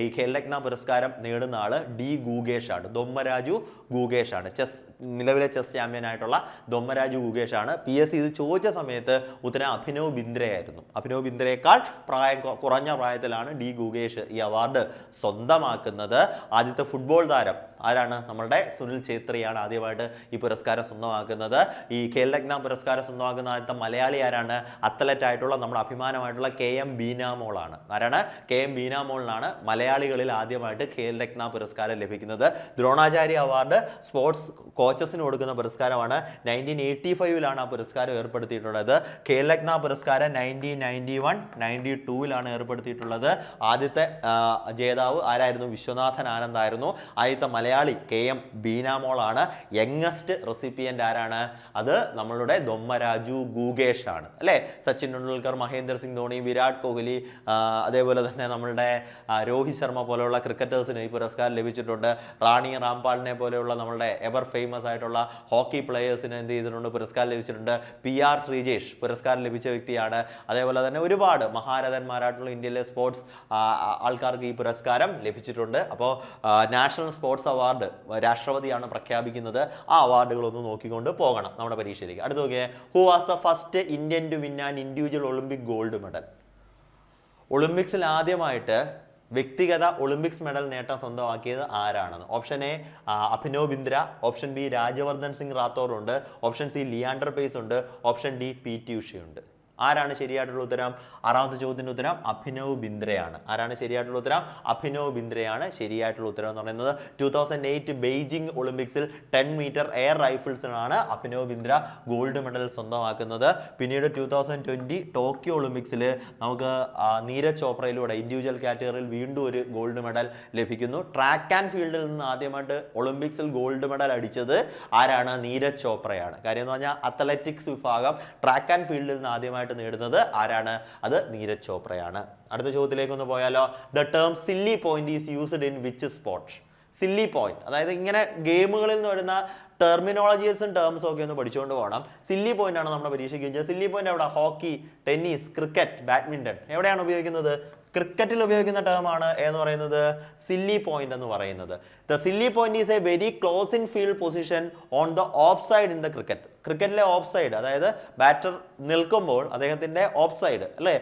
ഈ ഖേൽരത്ന പുരസ്കാരം നേടുന്ന ആള് ഡി ഗൂഗേഷ് ആണ്. ദൊമ്മരാജു ഗൂഗേഷ് ആണ്. നിലവിലെ ചെസ് ചാമ്പ്യൻ ആയിട്ടുള്ള ദൊമ്മരാജു ഗൂഗേഷ് ആണ്. PSC ഇത് ചോദിച്ച സമയത്ത് ഉത്തരം അഭിനവ് ബിന്ദ്ര ആയിരുന്നു. അഭിനവ് ബിന്ദ്രയേക്കാൾ കുറഞ്ഞ പ്രായത്തിലാണ് ഡി ഗൂഗേഷ് ഈ അവാർഡ് സ്വന്തമാക്കുന്നത്. ആദ്യത്തെ ഫുട്ബോൾ താരം ആരാണ്? നമ്മളുടെ സുനിൽ ഛേത്രിയാണ് ആദ്യമായിട്ട് ഈ പുരസ്കാരം സ്വന്തമാക്കുന്നത്. ഈ ഖേൽരത്ന പുരസ്കാരം സ്വന്തമാക്കുന്ന ആദ്യത്തെ മലയാളി ആരാണ്? അത്ലറ്റ് ആയിട്ടുള്ള നമ്മുടെ അഭിമാനമായിട്ടുള്ള KM ബീനാമോളാണ്. ആരാണ്? KM ബീനാമോളിനാണ് മലയാളികളിൽ ആദ്യമായിട്ട് ഖേൽരത്ന പുരസ്കാരം ലഭിക്കുന്നത്. ദ്രോണാചാര്യ അവാർഡ് സ്പോർട്സ് കോച്ചസിന് കൊടുക്കുന്ന പുരസ്കാരമാണ്. 1985 ആ പുരസ്കാരം ഏർപ്പെടുത്തിയിട്ടുള്ളത്. ഖേൽരത്ന പുരസ്കാരം 1991-92 ഏർപ്പെടുത്തിയിട്ടുള്ളത്. ആദ്യത്തെ ജേതാവ് ആരായിരുന്നു? വിശ്വനാഥൻ ആനന്ദ് ആയിരുന്നു. ആദ്യത്തെ മലയാളി KM ബീനാമോളാണ്. യങ്ങസ്റ്റ് റെസിപ്പിയന്റ് ആരാണ്? അത് നമ്മളുടെ ദൊമ്മരാജു ഗൂഗേഷ് ആണ് അല്ലേ. സച്ചിൻ ടെണ്ടുൽക്കർ, മഹേന്ദ്ര സിംഗ് ധോണി, വിരാട് കോഹ്ലി, അതേപോലെ തന്നെ നമ്മളുടെ രോഹിത് ശർമ്മ പോലെയുള്ള ക്രിക്കറ്റേഴ്സിന് ഈ പുരസ്കാരം ലഭിച്ചിട്ടുണ്ട്. റാണി റാംപാലിനെ പോലെയുള്ള നമ്മളുടെ എവർ ഫേമസ് ആയിട്ടുള്ള ഹോക്കി പ്ലേയേഴ്സിന് എന്ത് ചെയ്തിട്ടുണ്ട്? പുരസ്കാരം ലഭിച്ചിട്ടുണ്ട്. PR ശ്രീജേഷ് പുരസ്കാരം ലഭിച്ച വ്യക്തിയാണ്. അതേപോലെ തന്നെ ഒരുപാട് മഹാരഥന്മാരായിട്ടുള്ള ഇന്ത്യയിലെ സ്പോർട്സ് ആൾക്കാർക്ക് ഈ പുരസ്കാരം ലഭിച്ചിട്ടുണ്ട്. അപ്പോൾ നാഷണൽ സ്പോർട്സ് അവാർഡ് രാഷ്ട്രപതിയാണ് പ്രഖ്യാപിക്കുന്നത്. ആ അവാർഡുകളൊന്ന് നോക്കിക്കൊണ്ട് പോകണം നമ്മുടെ പരീക്ഷയിലേക്ക്. അടുത്ത് നോക്കിയേ, who was the first Indian to win an individual Olympic gold medal? ഒളിമ്പിക്സിൽ ആദ്യമായിട്ട് വ്യക്തിഗത ഒളിമ്പിക്സ് മെഡൽ നേട്ടം സ്വന്തമാക്കിയത് ആരാണെന്ന്? Option A Abhinav Bindra, option B Rajyavardhan Singh Rathore ഉണ്ട്, ഓപ്ഷൻ സി ലിയാണ്ടർ പേസ് ഉണ്ട്, ഓപ്ഷൻ ഡി PT ഉഷയുണ്ട്. ആരാണ് ശരിയായിട്ടുള്ള ഉത്തരം? ആറാമത്തെ ചോദ്യത്തിന്റെ ഉത്തരം അഭിനവ് ബിന്ദ്രയാണ്. ആരാണ് ശരിയായിട്ടുള്ള ഉത്തരം? അഭിനവ് ബിന്ദ്രയാണ് ശരിയായിട്ടുള്ള ഉത്തരം എന്ന് പറയുന്നത്. 2008 ബെയ്ജിംഗ് ഒളിമ്പിക്സിൽ 10 മീറ്റർ എയർ റൈഫിൾസിനാണ് അഭിനവ് ബിന്ദ്ര ഗോൾഡ് മെഡൽ സ്വന്തമാക്കുന്നത്. പിന്നീട് 2020 ടോക്കിയോ ഒളിമ്പിക്സിൽ നമുക്ക് നീരജ് ചോപ്രയിലൂടെ ഇൻഡിവിജ്വൽ കാറ്റഗറിയിൽ വീണ്ടും ഒരു ഗോൾഡ് മെഡൽ ലഭിക്കുന്നു. ട്രാക്ക് ആൻഡ് ഫീൽഡിൽ നിന്ന് ആദ്യമായിട്ട് ഒളിമ്പിക്സിൽ ഗോൾഡ് മെഡൽ അടിച്ചത് ആരാണ്? നീരജ് ചോപ്രയാണ്. കാര്യം എന്ന് പറഞ്ഞാൽ അത്ലറ്റിക്സ് വിഭാഗം ട്രാക്ക് ആൻഡ് ഫീൽഡിൽ നിന്ന് ആദ്യമായിട്ട് നേടുന്നത് ആരാണ്? അത് നീരജ് ചോപ്രയാണ്. അടുത്ത ചോദ്യത്തിലേക്ക് ഒന്ന് പോയാലോ. The term silly point is used in which sport? Silly point, അതായത് ഇങ്ങനെ ഗെയിമുകളിൽ നിന്ന് വരുന്ന ടെർമിനോളജീസും ടേംസും ഒക്കെ ഒന്ന് പഠിച്ചുകൊണ്ട് പോകണം. സില്ലി പോയിന്റ് ആണ് നമ്മുടെ പരീക്ഷയ്ക്ക് ചോദിച്ചത്. സില്ലി പോയിന്റ് എവിടെ? ഹോക്കി, ടെന്നീസ്, ക്രിക്കറ്റ്, ബാഡ്മിന്റൺ, എവിടെയാണ് ഉപയോഗിക്കുന്നത്? ക്രിക്കറ്റിൽ ഉപയോഗിക്കുന്ന ടേം ആണ് എന്ന് പറയുന്നത് സില്ലി പോയിന്റ് എന്ന് പറയുന്നത്. The silly point is A very close in field position on the of side in the cricket. ക്രിക്കറ്റിലെ ഓഫ് സൈഡ്, അതായത് ബാറ്റർ നിൽക്കുമ്പോൾ അദ്ദേഹത്തിന്റെ ഓഫ് സൈഡ് അല്ലേ,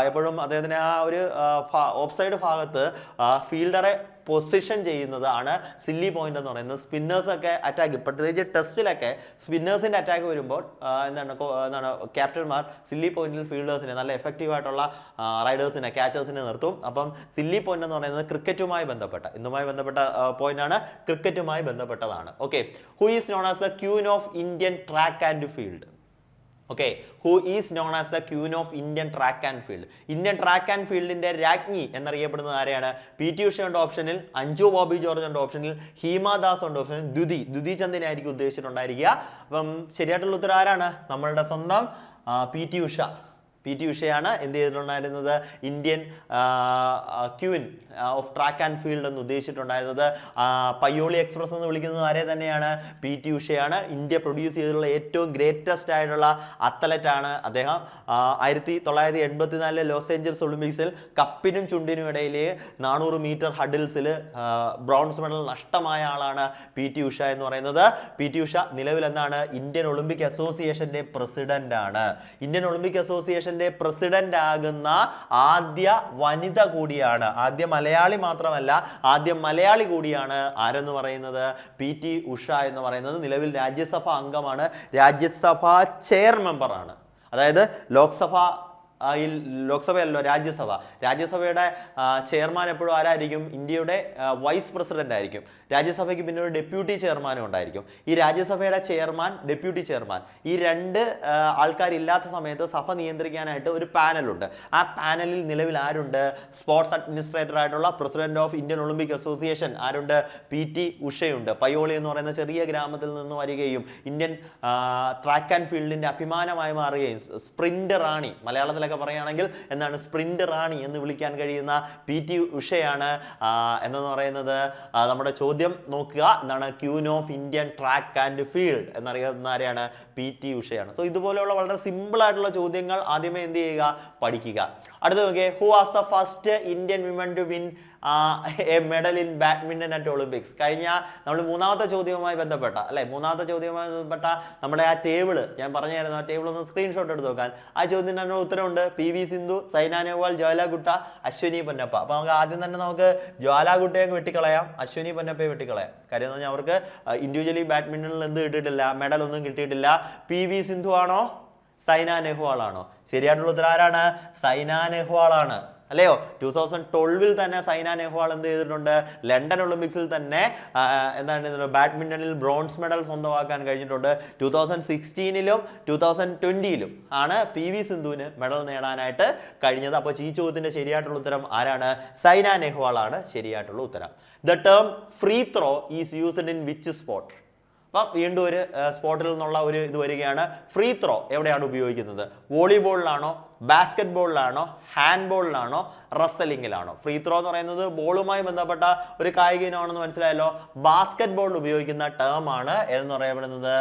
എപ്പോഴും അദ്ദേഹത്തിന് ആ ഒരു ഓഫ് സൈഡ് ഭാഗത്ത് ഫീൽഡറെ പൊസിഷൻ ചെയ്യുന്നതാണ് സില്ലി പോയിന്റ് എന്ന് പറയുന്നത്. സ്പിന്നേഴ്സ് ഒക്കെ അറ്റാക്ക്, പ്രത്യേകിച്ച് ടെസ്റ്റിലൊക്കെ സ്പിന്നേഴ്സിന്റെ അറ്റാക്ക് വരുമ്പോൾ എന്താണ് ക്യാപ്റ്റന്മാർ സില്ലി പോയിന്റിൽ ഫീൽഡേഴ്സിനെ, നല്ല എഫക്റ്റീവ് ആയിട്ടുള്ള റൈഡേഴ്സിനെ, ക്യാച്ചേഴ്സിനെ നിർത്തും. അപ്പം സില്ലി പോയിന്റ് എന്ന് പറയുന്നത് ക്രിക്കറ്റുമായി ബന്ധപ്പെട്ട, ഇതുമായി ബന്ധപ്പെട്ട പോയിന്റ് ആണ്, ക്രിക്കറ്റുമായി ബന്ധപ്പെട്ടതാണ്. Okay, who is known as the queen of Indian track and field? Okay, who is known as the queen of Indian track and field? Indian track and ഫീൽഡിന്റെ രാജ്ഞി എന്നറിയപ്പെടുന്നത് ആരെയാണ്? PT ഉഷ ഉണ്ട് ഓപ്ഷനിൽ, അഞ്ജു ബോബി ജോർജ് ഉണ്ട് ഓപ്ഷനിൽ, ഹീമാദാസ് ഉണ്ട് ഓപ്ഷനിൽ, ദ്യുതി ചന്ദിനെ ആയിരിക്കും ഉദ്ദേശിച്ചിട്ടുണ്ടായിരിക്കുക. അപ്പം ശരിയായിട്ടുള്ള ഉത്തരം ആരാണ്? നമ്മളുടെ സ്വന്തം PT ഉഷ. PT ഉഷയാണ് എന്ത് ചെയ്തിട്ടുണ്ടായിരുന്നത്? Indian queen of track and field എന്ന് ഉദ്ദേശിച്ചിട്ടുണ്ടായിരുന്നത്. പയ്യോളി എക്സ്പ്രസ് എന്ന് വിളിക്കുന്നത് ആരെ തന്നെയാണ്? PT ഉഷയാണ്. ഇന്ത്യ പ്രൊഡ്യൂസ് ചെയ്തിട്ടുള്ള ഏറ്റവും ഗ്രേറ്റസ്റ്റ് ആയിട്ടുള്ള അത്ലറ്റ് ആണ് അദ്ദേഹം. 1984 ലോസ് ഏഞ്ചൽസ് ഒളിമ്പിക്സിൽ കപ്പിനും ചുണ്ടിനും ഇടയിൽ 400 മീറ്റർ ഹഡിൽസിൽ ബ്രോൺസ് മെഡൽ നഷ്ടമായ ആളാണ് PT ഉഷ എന്ന് പറയുന്നത്. PT ഉഷ നിലവിൽ എന്താണ്? ഇന്ത്യൻ ഒളിമ്പിക് അസോസിയേഷന്റെ പ്രസിഡന്റ് ആണ്. ഇന്ത്യൻ ഒളിമ്പിക് അസോസിയേഷൻ പ്രസിഡന്റ് ആകുന്ന ആദ്യ വനിത കൂടിയാണ്. ആദ്യ മലയാളി മാത്രമല്ല, ആദ്യ മലയാളി കൂടിയാണ് ആരെന്ന് പറയുന്നത്? PT ഉഷ എന്ന് പറയുന്നത്. നിലവിൽ രാജ്യസഭാ അംഗമാണ്, രാജ്യസഭാ ചെയർ മെമ്പറാണ്. അതായത് ലോക്സഭയല്ലോ, രാജ്യസഭയുടെ ചെയർമാൻ എപ്പോഴും ആരായിരിക്കും? ഇന്ത്യയുടെ വൈസ് പ്രസിഡന്റ് ആയിരിക്കും. രാജ്യസഭയ്ക്ക് പിന്നെ ഒരു ഡെപ്യൂട്ടി ചെയർമാനും ഉണ്ടായിരിക്കും. ഈ രാജ്യസഭയുടെ ചെയർമാൻ, ഡെപ്യൂട്ടി ചെയർമാൻ, ഈ രണ്ട് ആൾക്കാരില്ലാത്ത സമയത്ത് സഭ നിയന്ത്രിക്കാനായിട്ട് ഒരു പാനലുണ്ട്. ആ പാനലിൽ നിലവിൽ ആരുണ്ട്? സ്പോർട്സ് അഡ്മിനിസ്ട്രേറ്റർ ആയിട്ടുള്ള president of Indian Olympic association ആരുണ്ട്? PT ഉഷയുണ്ട്. പയ്യോളി എന്ന് പറയുന്ന ചെറിയ ഗ്രാമത്തിൽ നിന്ന് വരികയും ഇന്ത്യൻ ട്രാക്ക് ആൻഡ് ഫീൽഡിന്റെ അഭിമാനമായി മാറുകയും സ്പ്രിന്റ് റാണി, മലയാളത്തിലൊക്കെ പറയുകയാണെങ്കിൽ എന്താണ് സ്പ്രിന്റ് റാണി എന്ന് വിളിക്കാൻ കഴിയുന്ന PT ഉഷയാണ് എന്നു പറയുന്നത്. നമ്മുടെ ചോദ്യം നോക്കുക, എന്താണ്? Queen of Indian track and field എന്നറിയുന്ന ആരെയാണ്? PT ഉഷയാണ്. സോ ഇതുപോലെയുള്ള വളരെ സിമ്പിൾ ആയിട്ടുള്ള ചോദ്യങ്ങൾ ആദ്യമേ എന്ത് ചെയ്യുക? പഠിക്കുക. അടുത്ത നോക്കിയേ, who was the first Indian women to win a medal in badminton at Olympics? കഴിഞ്ഞ നമ്മൾ മൂന്നാമത്തെ ചോദ്യവുമായി ബന്ധപ്പെട്ട നമ്മുടെ ആ ടേബിള് ഞാൻ പറഞ്ഞായിരുന്നു. ആ ടേബിൾ ഒന്ന് സ്ക്രീൻഷോട്ട് എടുത്ത് നോക്കാൻ. ആ ചോദ്യത്തിന് തന്നെ ഉത്തരവുണ്ട്. PV സിന്ധു, സൈന നെഹ്വാൾ, ജ്വാല ഗുട്ട, അശ്വിനി പൊന്നപ്പ. അപ്പൊ നമുക്ക് ആദ്യം തന്നെ ജ്വാല ഗുട്ടയെ വെട്ടിക്കളയാം, അശ്വിനി പൊന്നപ്പയെ വെട്ടിക്കളയാം. കാര്യം എന്ന് പറഞ്ഞാൽ അവർക്ക് ഇൻഡിവിജ്വലി ബാഡ്മിന്റണിൽ എന്ത് കിട്ടിയിട്ടില്ല? മെഡൽ ഒന്നും കിട്ടിയിട്ടില്ല. PV സിന്ധു ആണോ സൈന നെഹ്വാൾ ആണോ? ശരിയായിട്ടുള്ള ഉത്തരം ആരാണ്? സൈന നെഹ്വാൾ ആണ്. അല്ലയോ? 2012 തന്നെ സൈന നെഹ്വാൾ എന്ത് ചെയ്തിട്ടുണ്ട്? ലണ്ടൻ ഒളിമ്പിക്സിൽ തന്നെ എന്താണ് ബാഡ്മിന്റണിൽ ബ്രോൺസ് മെഡൽ സ്വന്തമാക്കാൻ കഴിഞ്ഞിട്ടുണ്ട്. 2016 2020 ആണ് PV സിന്ധുവിന് മെഡൽ നേടാനായിട്ട് കഴിഞ്ഞത്. അപ്പോൾ ഈ ചോദ്യത്തിന്റെ ശരിയായിട്ടുള്ള ഉത്തരം ആരാണ്? സൈന നെഹ്വാൾ ആണ് ശരിയായിട്ടുള്ള ഉത്തരം. The term free throw is used in which sport? അപ്പം വീണ്ടും ഒരു സ്പോർട്ടിൽ നിന്നുള്ള ഒരു ഇത് വരികയാണ്. ഫ്രീ ത്രോ എവിടെയാണ് ഉപയോഗിക്കുന്നത്? വോളിബോളിലാണോ, ബാസ്കറ്റ് ബോളിലാണോ, ഹാൻഡ് ബോളിലാണോ, റസലിംഗിലാണോ? ഫ്രീ ത്രോ എന്ന് പറയുന്നത് ബോളുമായി ബന്ധപ്പെട്ട ഒരു കായിക ഇനമാണെന്ന് മനസ്സിലായല്ലോ. ബാസ്കറ്റ് ബോളിൽ ഉപയോഗിക്കുന്ന ടേം ആണ് എന്ന് പറയപ്പെടുന്നത്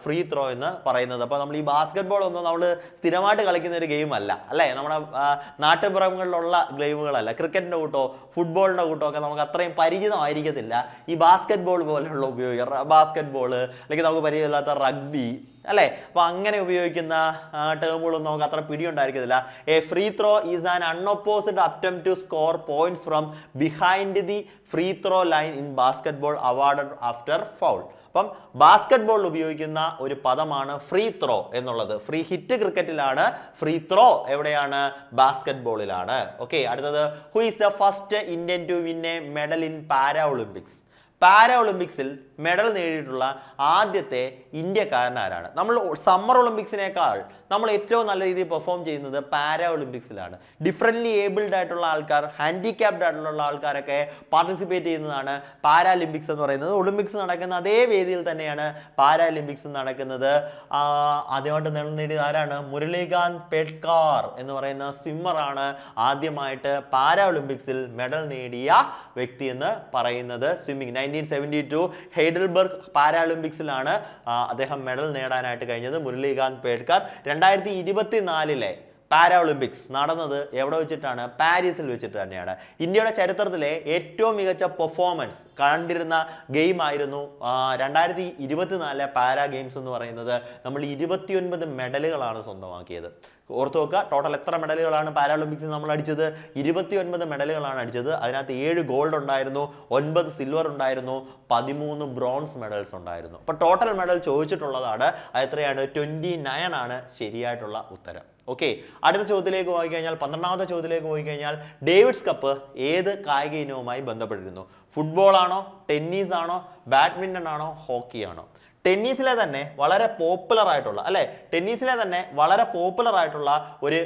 ഫ്രീ ത്രോ എന്ന് പറയുന്നത്. അപ്പോൾ നമ്മൾ ഈ ബാസ്കറ്റ് ബോൾ ഒന്നും നമ്മൾ സ്ഥിരമായിട്ട് കളിക്കുന്ന ഒരു ഗെയിം അല്ല, അല്ലേ? നമ്മുടെ നാട്ടുപുറങ്ങളിലുള്ള ഗെയിമുകളല്ല. ക്രിക്കറ്റിന്റെ കൂട്ടോ ഫുട്ബോളിന്റെ കൂട്ടോ ഒക്കെ നമുക്ക് അത്രയും പരിചിതമായിരിക്കത്തില്ല ഈ ബാസ്കറ്റ് ബോൾ പോലെയുള്ള ഉപയോഗം. ബാസ്കറ്റ് ബോൾ അല്ലെങ്കിൽ നമുക്ക് പരിചയമില്ലാത്ത റഗ്ബി, അല്ലേ? അപ്പോൾ അങ്ങനെ ഉപയോഗിക്കുന്ന ടേമുകളൊന്നും നമുക്ക് അത്ര പിടിയുണ്ടായിരിക്കത്തില്ല. A free throw is an unopposed attempt to score points from behind the free throw line in basketball awarded after foul. അപ്പം ബാസ്കറ്റ്ബോളിൽ ഉപയോഗിക്കുന്ന ഒരു പദമാണ് ഫ്രീ ത്രോ എന്നുള്ളത്. ഫ്രീ ഹിറ്റ് ക്രിക്കറ്റിലാണ്, ഫ്രീ ത്രോ എവിടെയാണ്? ബാസ്കറ്റ്ബോളിലാണ്. ഓക്കെ, അടുത്തത് who is the first Indian to win a medal in para Olympics? Para ഒളിമ്പിക്സിൽ മെഡൽ നേടിയിട്ടുള്ള ആദ്യത്തെ ഇന്ത്യക്കാരൻ ആരാണ്? നമ്മൾ സമ്മർ ഒളിമ്പിക്സിനേക്കാൾ നമ്മൾ ഏറ്റവും നല്ല രീതിയിൽ പെർഫോം ചെയ്യുന്നത് പാരാ ഒളിമ്പിക്സിലാണ്. ഡിഫറൻ്റ്ലി ഏബിൾഡ് ആയിട്ടുള്ള ആൾക്കാർ, ഹാൻഡിക്യാപ്ഡ് ആയിട്ടുള്ള ആൾക്കാരൊക്കെ പാർട്ടിസിപ്പേറ്റ് ചെയ്യുന്നതാണ് പാരാലിമ്പിക്സ് എന്ന് പറയുന്നത്. ഒളിമ്പിക്സ് നടക്കുന്ന അതേ വേദിയിൽ തന്നെയാണ് പാരാലിമ്പിക്സ് നടക്കുന്നത്. ആദ്യമായിട്ട് മെഡൽ നേടിയത് ആരാണ്? മുരളീകാന്ത് പേട്കാർ എന്ന് പറയുന്ന സ്വിമ്മറാണ് ആദ്യമായിട്ട് പാരാ ഒളിമ്പിക്സിൽ മെഡൽ നേടിയ വ്യക്തി എന്ന് പറയുന്നത്. സ്വിമ്മിങ് 1972 ഹൈഡൽബർഗ് പാരാലിമ്പിക്സിലാണ് അദ്ദേഹം മെഡൽ നേടാനായിട്ട് കഴിഞ്ഞത്, മുരളീകാന്ത് പേട്കാർ. 2024 പാരാ ഒളിമ്പിക്സ് നടന്നത് എവിടെ വെച്ചിട്ടാണ്? പാരീസിൽ വെച്ചിട്ട് തന്നെയാണ്. ഇന്ത്യയുടെ ചരിത്രത്തിലെ ഏറ്റവും മികച്ച പെർഫോമൻസ് കണ്ടിരുന്ന ഗെയിം ആയിരുന്നു 2024 പാരാ ഗെയിംസ് എന്ന് പറയുന്നത്. നമ്മൾ 29 മെഡലുകളാണ് സ്വന്തമാക്കിയത്. ഓർത്ത് നോക്കുക, ടോട്ടൽ എത്ര മെഡലുകളാണ് പാരാഒളിമ്പിക്സിൽ നമ്മൾ അടിച്ചത്? 29 മെഡലുകളാണ് അടിച്ചത്. അതിനകത്ത് 7 ഗോൾഡ് ഉണ്ടായിരുന്നു, 9 സിൽവർ ഉണ്ടായിരുന്നു, 13 ബ്രോൺസ് മെഡൽസ് ഉണ്ടായിരുന്നു. അപ്പോൾ ടോട്ടൽ മെഡൽ ചോദിച്ചിട്ടുള്ളതാണ്. അത് എത്രയാണ്? 29 ആണ് ശരിയായിട്ടുള്ള ഉത്തരം. ഓക്കെ, അടുത്ത ചോദ്യത്തിലേക്ക് പോയി കഴിഞ്ഞാൽ 12ാമത്തെ ചോദ്യത്തിലേക്ക് പോയി കഴിഞ്ഞാൽ ഡേവിഡ്സ് കപ്പ് ഏത് കായിക ഇനവുമായി ബന്ധപ്പെട്ടിരുന്നു? ഫുട്ബോൾ ആണോ, ടെന്നീസ് ആണോ, ബാഡ്മിൻ്റൺ ആണോ, ഹോക്കി ആണോ? ടെന്നീസിലെ തന്നെ വളരെ പോപ്പുലർ ആയിട്ടുള്ള ഒരു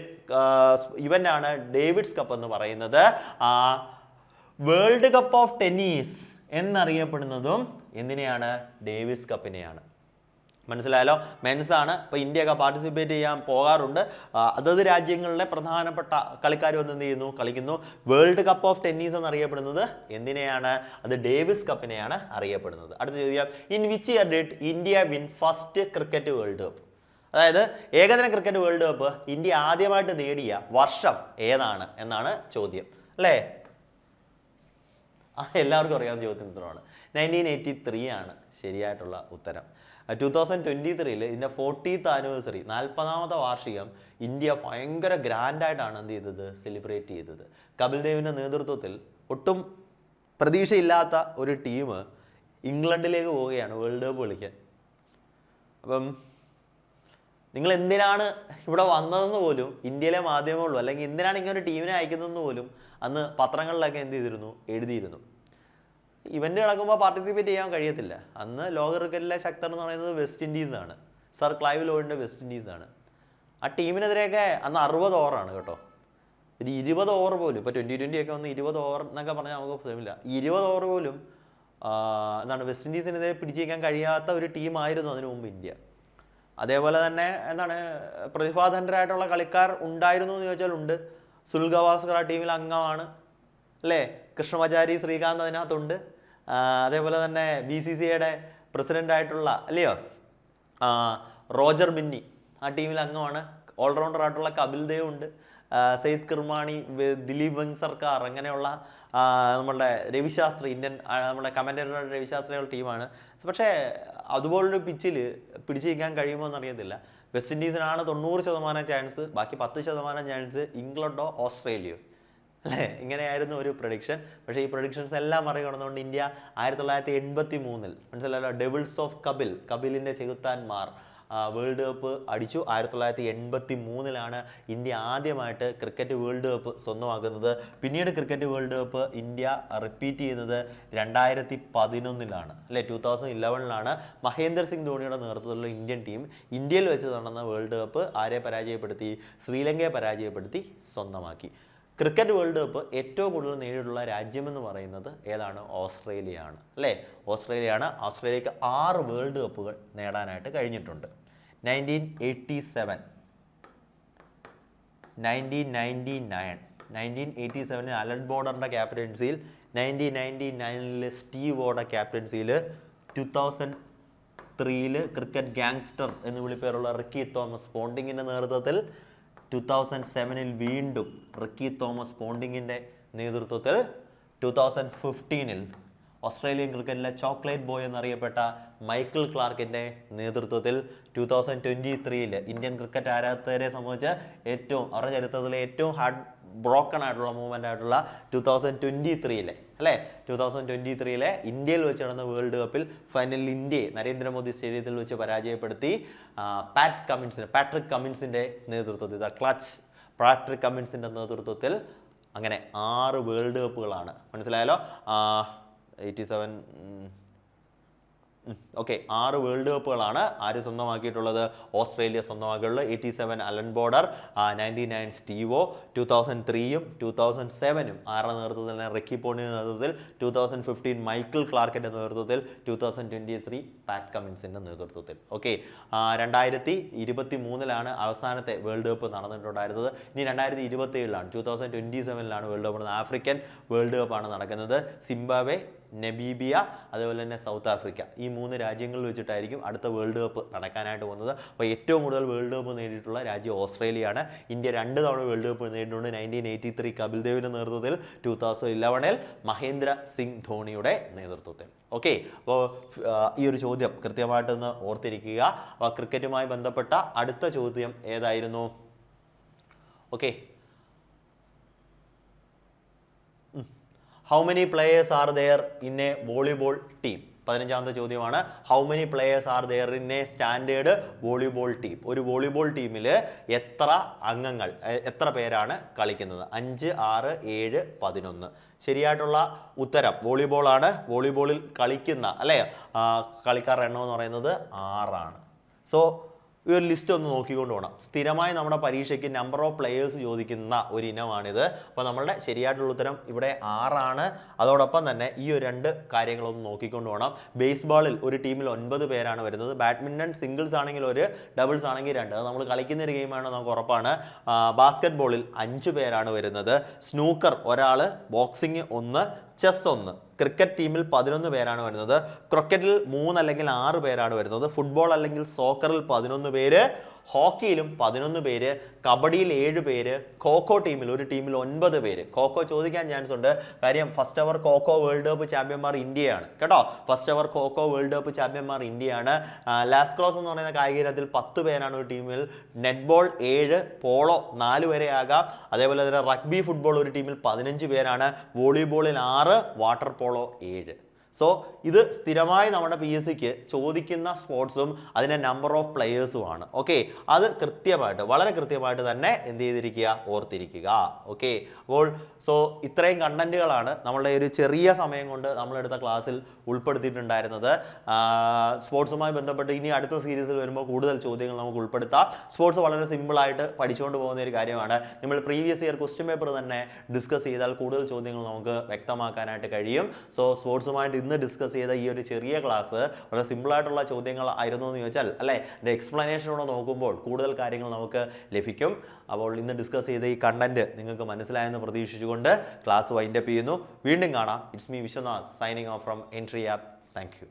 ഇവന്റ് ആണ് ഡേവിഡ്സ് കപ്പ് എന്ന് പറയുന്നത്. വേൾഡ് കപ്പ് ഓഫ് ടെന്നീസ് എന്നറിയപ്പെടുന്നതും എന്തിനെയാണ്? ഡേവിസ് കപ്പിനെയാണ്. മനസ്സിലായല്ലോ? മെൻസ് ആണ്. ഇപ്പോൾ ഇന്ത്യയൊക്കെ പാർട്ടിസിപ്പേറ്റ് ചെയ്യാൻ പോകാറുണ്ട്. അതത് രാജ്യങ്ങളിലെ പ്രധാനപ്പെട്ട കളിക്കാർ വന്ന് എന്ത് ചെയ്യുന്നു? കളിക്കുന്നു. വേൾഡ് കപ്പ് ഓഫ് ടെന്നീസ് എന്നറിയപ്പെടുന്നത് എന്തിനെയാണ്? അത് ഡേവിസ് കപ്പിനെയാണ് അറിയപ്പെടുന്നത്. അടുത്ത ചോദ്യം, in which year did India win first cricket world cup? അതായത് ഏകദിന ക്രിക്കറ്റ് വേൾഡ് കപ്പ് ഇന്ത്യ ആദ്യമായിട്ട് നേടിയ വർഷം ഏതാണ് എന്നാണ് ചോദ്യം, അല്ലേ? എല്ലാവർക്കും അറിയാവുന്ന ചോദ്യത്തിന് ഉത്തരമാണ്. 1983 ആണ് ശരിയായിട്ടുള്ള ഉത്തരം. 2023 ഇതിൻ്റെ 40th ആനിവേഴ്സറി, 40ാമത്തെ വാർഷികം ഇന്ത്യ ഭയങ്കര ഗ്രാൻഡായിട്ടാണ് എന്ത് ചെയ്തത്? സെലിബ്രേറ്റ് ചെയ്തത്. കപിൽ ദേവിൻ്റെ നേതൃത്വത്തിൽ ഒട്ടും പ്രതീക്ഷയില്ലാത്ത ഒരു ടീം ഇംഗ്ലണ്ടിലേക്ക് പോവുകയാണ് വേൾഡ് കപ്പ് കളിക്കാൻ. അപ്പം നിങ്ങൾ എന്തിനാണ് ഇവിടെ വന്നതെന്ന് പോലും ഇന്ത്യയിലെ മാധ്യമങ്ങളും, അല്ലെങ്കിൽ എന്തിനാണ് ഇങ്ങനെ ഒരു ടീമിനെ അയക്കുന്നതെന്ന് പോലും അന്ന് പത്രങ്ങളിലൊക്കെ എന്ത് ചെയ്തിരുന്നു? എഴുതിയിരുന്നു. ഇവന്റ് നടക്കുമ്പോൾ പാർട്ടിസിപ്പേറ്റ് ചെയ്യാൻ കഴിയത്തില്ല. അന്ന് ലോക ക്രിക്കറ്റിലെ ശക്തർ എന്ന് പറയുന്നത് വെസ്റ്റ് ഇൻഡീസ് ആണ്. സർ ക്ലൈവ് ലോയിഡിൻ്റെ വെസ്റ്റ് ഇൻഡീസ് ആണ്. ആ ടീമിനെതിരെയൊക്കെ അന്ന് 60 ഓവറാണ് കേട്ടോ. ഒരു 20 ഓവർ പോലും, ഇപ്പോൾ 2020 ഒക്കെ വന്ന് 20 ഓവർ എന്നൊക്കെ പറഞ്ഞാൽ നമുക്ക് ഫലമില്ല. 20 ഓവർ പോലും വെസ്റ്റ് ഇൻഡീസിനെതിരെ പിടിച്ചേക്കാൻ കഴിയാത്ത ഒരു ടീമായിരുന്നു അതിനു മുമ്പ് ഇന്ത്യ. അതേപോലെ തന്നെ പ്രതിഭാധനരായിട്ടുള്ള കളിക്കാർ ഉണ്ടായിരുന്നു എന്ന് ചോദിച്ചാൽ ഉണ്ട്. സുനിൽ ഗവാസ്കർ ആ ടീമിൽ അംഗമാണ്, അല്ലേ? കൃഷ്ണമാചാരി ശ്രീകാന്ത് അതിനകത്തുണ്ട്. അതേപോലെ തന്നെ BCCIയുടെ പ്രസിഡന്റ് ആയിട്ടുള്ള, അല്ലയോ, റോജർ ബിന്നി ആ ടീമിൽ അംഗമാണ്. ഓൾറൗണ്ടർ ആയിട്ടുള്ള കപിൽ ദേവ് ഉണ്ട്, സെയ്ദ് കിർമാണി, ദിലീപ് വെങ് സർക്കാർ, അങ്ങനെയുള്ള നമ്മളുടെ രവിശാസ്ത്രി, ഇന്ത്യൻ നമ്മുടെ കമന്റേറ്റർ രവിശാസ്ത്രിയുടെ ടീമാണ്. പക്ഷേ അതുപോലൊരു പിച്ചിൽ പിടിച്ചു നിൽക്കാൻ കഴിയുമോ എന്നറിയത്തില്ല. വെസ്റ്റ് ഇൻഡീസിനാണ് 90% ചാൻസ്, ബാക്കി 10% ചാൻസ് ഇംഗ്ലണ്ടോ ഓസ്ട്രേലിയയോ, അല്ലേ? ഇങ്ങനെയായിരുന്നു ഒരു പ്രൊഡിക്ഷൻ. പക്ഷേ ഈ പ്രൊഡിക്ഷൻസ് എല്ലാം മറികടന്നുകൊണ്ട് ഇന്ത്യ 1983 മനസ്സിലായല്ലോ, ഡെവിൾസ് ഓഫ് കപിലിൻ്റെ ചെകുത്താന്മാർ വേൾഡ് കപ്പ് അടിച്ചു. 1983 ഇന്ത്യ ആദ്യമായിട്ട് ക്രിക്കറ്റ് വേൾഡ് കപ്പ് സ്വന്തമാക്കുന്നത്. പിന്നീട് cricket world cup India repeat ചെയ്യുന്നത് 2011 അല്ലേ? 2011 മഹേന്ദ്ര സിംഗ് ധോണിയുടെ നേതൃത്വത്തിലുള്ള ഇന്ത്യൻ ടീം ഇന്ത്യയിൽ വെച്ച് നടന്ന വേൾഡ് കപ്പ് ആരെ പരാജയപ്പെടുത്തി? ശ്രീലങ്കയെ പരാജയപ്പെടുത്തി സ്വന്തമാക്കി. ക്രിക്കറ്റ് വേൾഡ് കപ്പ് ഏറ്റവും കൂടുതൽ നേടിയിട്ടുള്ള രാജ്യമെന്ന് പറയുന്നത് ഏതാണ്? ഓസ്ട്രേലിയയാണ്, അല്ലേ? ഓസ്ട്രേലിയയാണ്. ഓസ്ട്രേലിയക്ക് 6 വേൾഡ് കപ്പുകൾ നേടാനായിട്ട് കഴിഞ്ഞിട്ടുണ്ട്. 1987, 1999, അലൻ ബോർഡറിൻ്റെ ക്യാപ്റ്റൻസിയിൽ, 1999 സ്റ്റീവ് വോയുടെ ക്യാപ്റ്റൻസിയിൽ, 2003 ക്രിക്കറ്റ് ഗാങ്സ്റ്റർ എന്ന് വിളിപ്പേരുള്ള റിക്കി തോമസ് പോണ്ടിങ്ങിൻ്റെ നേതൃത്വത്തിൽ, 2007 വീണ്ടും റിക്കി തോമസ് പോണ്ടിങ്ങിൻ്റെ നേതൃത്വത്തിൽ, 2015 ഓസ്ട്രേലിയൻ ക്രിക്കറ്റിലെ ചോക്ലേറ്റ് ബോയ് എന്നറിയപ്പെട്ട മൈക്കിൾ ക്ലാർക്കിൻ്റെ നേതൃത്വത്തിൽ 2023 ഇന്ത്യൻ ക്രിക്കറ്റ് ആരാധകരെ സംബന്ധിച്ച് അവരുടെ ചരിത്രത്തിലെ ഏറ്റവും ഹാർഡ് ബ്രോക്കൺ ആയിട്ടുള്ള മൂവ്മെൻ്റ് ആയിട്ടുള്ള 2023 അല്ലേ 2023 ഇന്ത്യയിൽ വെച്ച് നടന്ന വേൾഡ് കപ്പിൽ ഫൈനലിൽ ഇന്ത്യയെ നരേന്ദ്രമോദി സ്റ്റേഡിയത്തിൽ വെച്ച് പരാജയപ്പെടുത്തി പാട്രിക് കമ്മിൻസിൻ്റെ നേതൃത്വത്തിൽ പാട്രിക് കമ്മിൻസിൻ്റെ നേതൃത്വത്തിൽ അങ്ങനെ 6 വേൾഡ് കപ്പുകളാണ്. മനസ്സിലായാലോ? 6 വേൾഡ് കപ്പുകളാണ് ആര് സ്വന്തമാക്കിയിട്ടുള്ളത്? ഓസ്ട്രേലിയ സ്വന്തമാക്കിയിട്ടുള്ളത്. 87 അലൻ ബോർഡർ, 99 സ്റ്റീവോ, 2003-ഉം 2007-ഉം ആരുടെ നേതൃത്വത്തിൽ? റിക്കി പോണ്ടിയുടെ നേതൃത്വത്തിൽ, 2015 മൈക്കിൾ ക്ലാർക്കിൻ്റെ നേതൃത്വത്തിൽ, 2023 പാറ്റ് കമ്മിൻസിൻ്റെ നേതൃത്വത്തിൽ. 2023 അവസാനത്തെ വേൾഡ് കപ്പ് നടന്നിട്ടുണ്ടായിരുന്നത്. ഇനി 2027 2027 വേൾഡ് കപ്പ് നടന്നത്. ആഫ്രിക്കൻ വേൾഡ് കപ്പാണ് നടക്കുന്നത്. സിംബാബ്വെ, നമീബിയ, അതുപോലെ തന്നെ സൗത്ത് ആഫ്രിക്ക, ഈ 3 രാജ്യങ്ങളിൽ വെച്ചിട്ടായിരിക്കും അടുത്ത വേൾഡ് കപ്പ് നടക്കാനായിട്ട് പോകുന്നത്. അപ്പോൾ ഏറ്റവും കൂടുതൽ വേൾഡ് കപ്പ് നേടിയിട്ടുള്ള രാജ്യം ഓസ്ട്രേലിയയാണ്. ഇന്ത്യ 2 തവണ വേൾഡ് കപ്പ് നേടിയിട്ടുണ്ട്. 1983 കപിൽ ദേവിൻ്റെ നേതൃത്വത്തിൽ, 2011 മഹേന്ദ്ര സിംഗ് ധോണിയുടെ നേതൃത്വത്തിൽ. അപ്പോൾ ഈ ഒരു ചോദ്യം കൃത്യമായിട്ടൊന്ന് ഓർത്തിരിക്കുക. അപ്പോൾ ക്രിക്കറ്റുമായി ബന്ധപ്പെട്ട അടുത്ത ചോദ്യം ഏതായിരുന്നു? How many players are there in a volleyball team? 15ാമത്തെ ചോദ്യമാണ്. How many players are there in a standard volleyball team? ഒരു വോളിബോൾ ടീമിൽ എത്ര പേരാണ് കളിക്കുന്നത്? 5, 6, 7, 11. ശരിയായിട്ടുള്ള ഉത്തരം വോളിബോൾ ആണ്. വോളിബോളിൽ കളിക്കുന്ന കളിക്കാരുടെ എണ്ണം എന്ന് പറയുന്നത് 6 ആണ്. സോ ഈ ഒരു ലിസ്റ്റ് ഒന്ന് നോക്കിക്കൊണ്ട് പോകണം. സ്ഥിരമായി നമ്മുടെ പരീക്ഷയ്ക്ക് നമ്പർ ഓഫ് പ്ലെയേഴ്സ് ചോദിക്കുന്ന ഒരു ഇനമാണിത്. അപ്പോൾ നമ്മളുടെ ശരിയായിട്ടുള്ള ഉത്തരം ഇവിടെ 6 ആണ്. അതോടൊപ്പം തന്നെ ഈ ഒരു 2 കാര്യങ്ങളൊന്ന് നോക്കിക്കൊണ്ട് പോകണം. ബേസ്ബോളിൽ ഒരു ടീമിൽ 9 പേരാണ് വരുന്നത്. ബാഡ്മിൻ്റൺ സിംഗിൾസ് ആണെങ്കിൽ 1, ഡബിൾസ് ആണെങ്കിൽ 2. അത് നമ്മൾ കളിക്കുന്ന ഒരു ഗെയിമാണ്, നമുക്ക് ഉറപ്പാണ്. ബാസ്കറ്റ് ബോളിൽ 5 പേരാണ് വരുന്നത്. Snooker 1, boxing 1, chess 1. ക്രിക്കറ്റ് ടീമിൽ 11 പേരാണ് വരുന്നത്. ക്രിക്കറ്റിൽ 3 അല്ലെങ്കിൽ 6 പേരാണ് വരുന്നത്. ഫുട്ബോൾ അല്ലെങ്കിൽ സോക്കറിൽ 11 പേര്. ഹോക്കിയിലും 11 പേര്. കബഡിയിൽ 7 പേര്. ഖോഖോ ടീമിൽ ഒരു ടീമിൽ 9 പേര്. ഖോഖോ ചോദിക്കാൻ ചാൻസ് ഉണ്ട്. കാര്യം ഫസ്റ്റ് അവർ ഖോഖോ വേൾഡ് കപ്പ് ചാമ്പ്യന്മാർ ഇന്ത്യയാണ് കേട്ടോ. ഫസ്റ്റ് അവർ ഖോഖോ വേൾഡ് കപ്പ് ചാമ്പ്യന്മാർ ഇന്ത്യയാണ്. ലാസ്ക്രോസ് എന്ന് പറയുന്ന കായിക ഇനത്തിൽ 10 പേരാണ് ഒരു ടീമിൽ. നെറ്റ്ബോൾ 7, പോളോ 4 വരെ ആകാം. അതേപോലെ തന്നെ റഗ്ബി ഫുട്ബോൾ ഒരു ടീമിൽ 15 പേരാണ്. വോളിബോളിൽ 6, വാട്ടർ പോളോ 7. സോ ഇത് സ്ഥിരമായി നമ്മുടെ PSCക്ക് ചോദിക്കുന്ന സ്പോർട്സും അതിൻ്റെ നമ്പർ ഓഫ് പ്ലെയേഴ്സുമാണ്. അത് വളരെ കൃത്യമായിട്ട് തന്നെ എന്ത് ചെയ്തിരിക്കുക? ഓർത്തിരിക്കുക. അപ്പോൾ ഇത്രയും കണ്ടന്റുകളാണ് നമ്മളുടെ ഒരു ചെറിയ സമയം കൊണ്ട് നമ്മളെടുത്ത ക്ലാസ്സിൽ ഉൾപ്പെടുത്തിയിട്ടുണ്ടായിരുന്നത്. സ്പോർട്സുമായി ബന്ധപ്പെട്ട് ഇനി അടുത്ത സീരീസിൽ വരുമ്പോൾ കൂടുതൽ ചോദ്യങ്ങൾ നമുക്ക് ഉൾപ്പെടുത്താം. സ്പോർട്സ് വളരെ സിമ്പിളായിട്ട് പഠിച്ചുകൊണ്ട് പോകുന്ന ഒരു കാര്യമാണ്. നമ്മൾ പ്രീവിയസ് ഇയർ ക്വസ്റ്റ്യൻ പേപ്പർ തന്നെ ഡിസ്കസ് ചെയ്താൽ കൂടുതൽ ചോദ്യങ്ങൾ നമുക്ക് വ്യക്തമാക്കാനായിട്ട് കഴിയും. സോ സ്പോർട്സുമായിട്ട് ഇന്ന് ഡിസ്കസ് ചെയ്ത ഈ ഒരു ചെറിയ ക്ലാസ് വളരെ സിമ്പിളായിട്ടുള്ള ചോദ്യങ്ങൾ ആയിരുന്നു എന്ന് ചോദിച്ചാൽ എൻ്റെ എക്സ്പ്ലനേഷനോടെ നോക്കുമ്പോൾ കൂടുതൽ കാര്യങ്ങൾ നമുക്ക് ലഭിക്കും. അപ്പോൾ ഇന്ന് ഡിസ്കസ് ചെയ്ത ഈ കണ്ടന്റ് നിങ്ങൾക്ക് മനസ്സിലായെന്ന് പ്രതീക്ഷിച്ചുകൊണ്ട് ക്ലാസ് വൈൻഡപ്പ് ചെയ്യുന്നു. വീണ്ടും കാണാം. It's me Vishwanath signing off from Entri app. Thank U.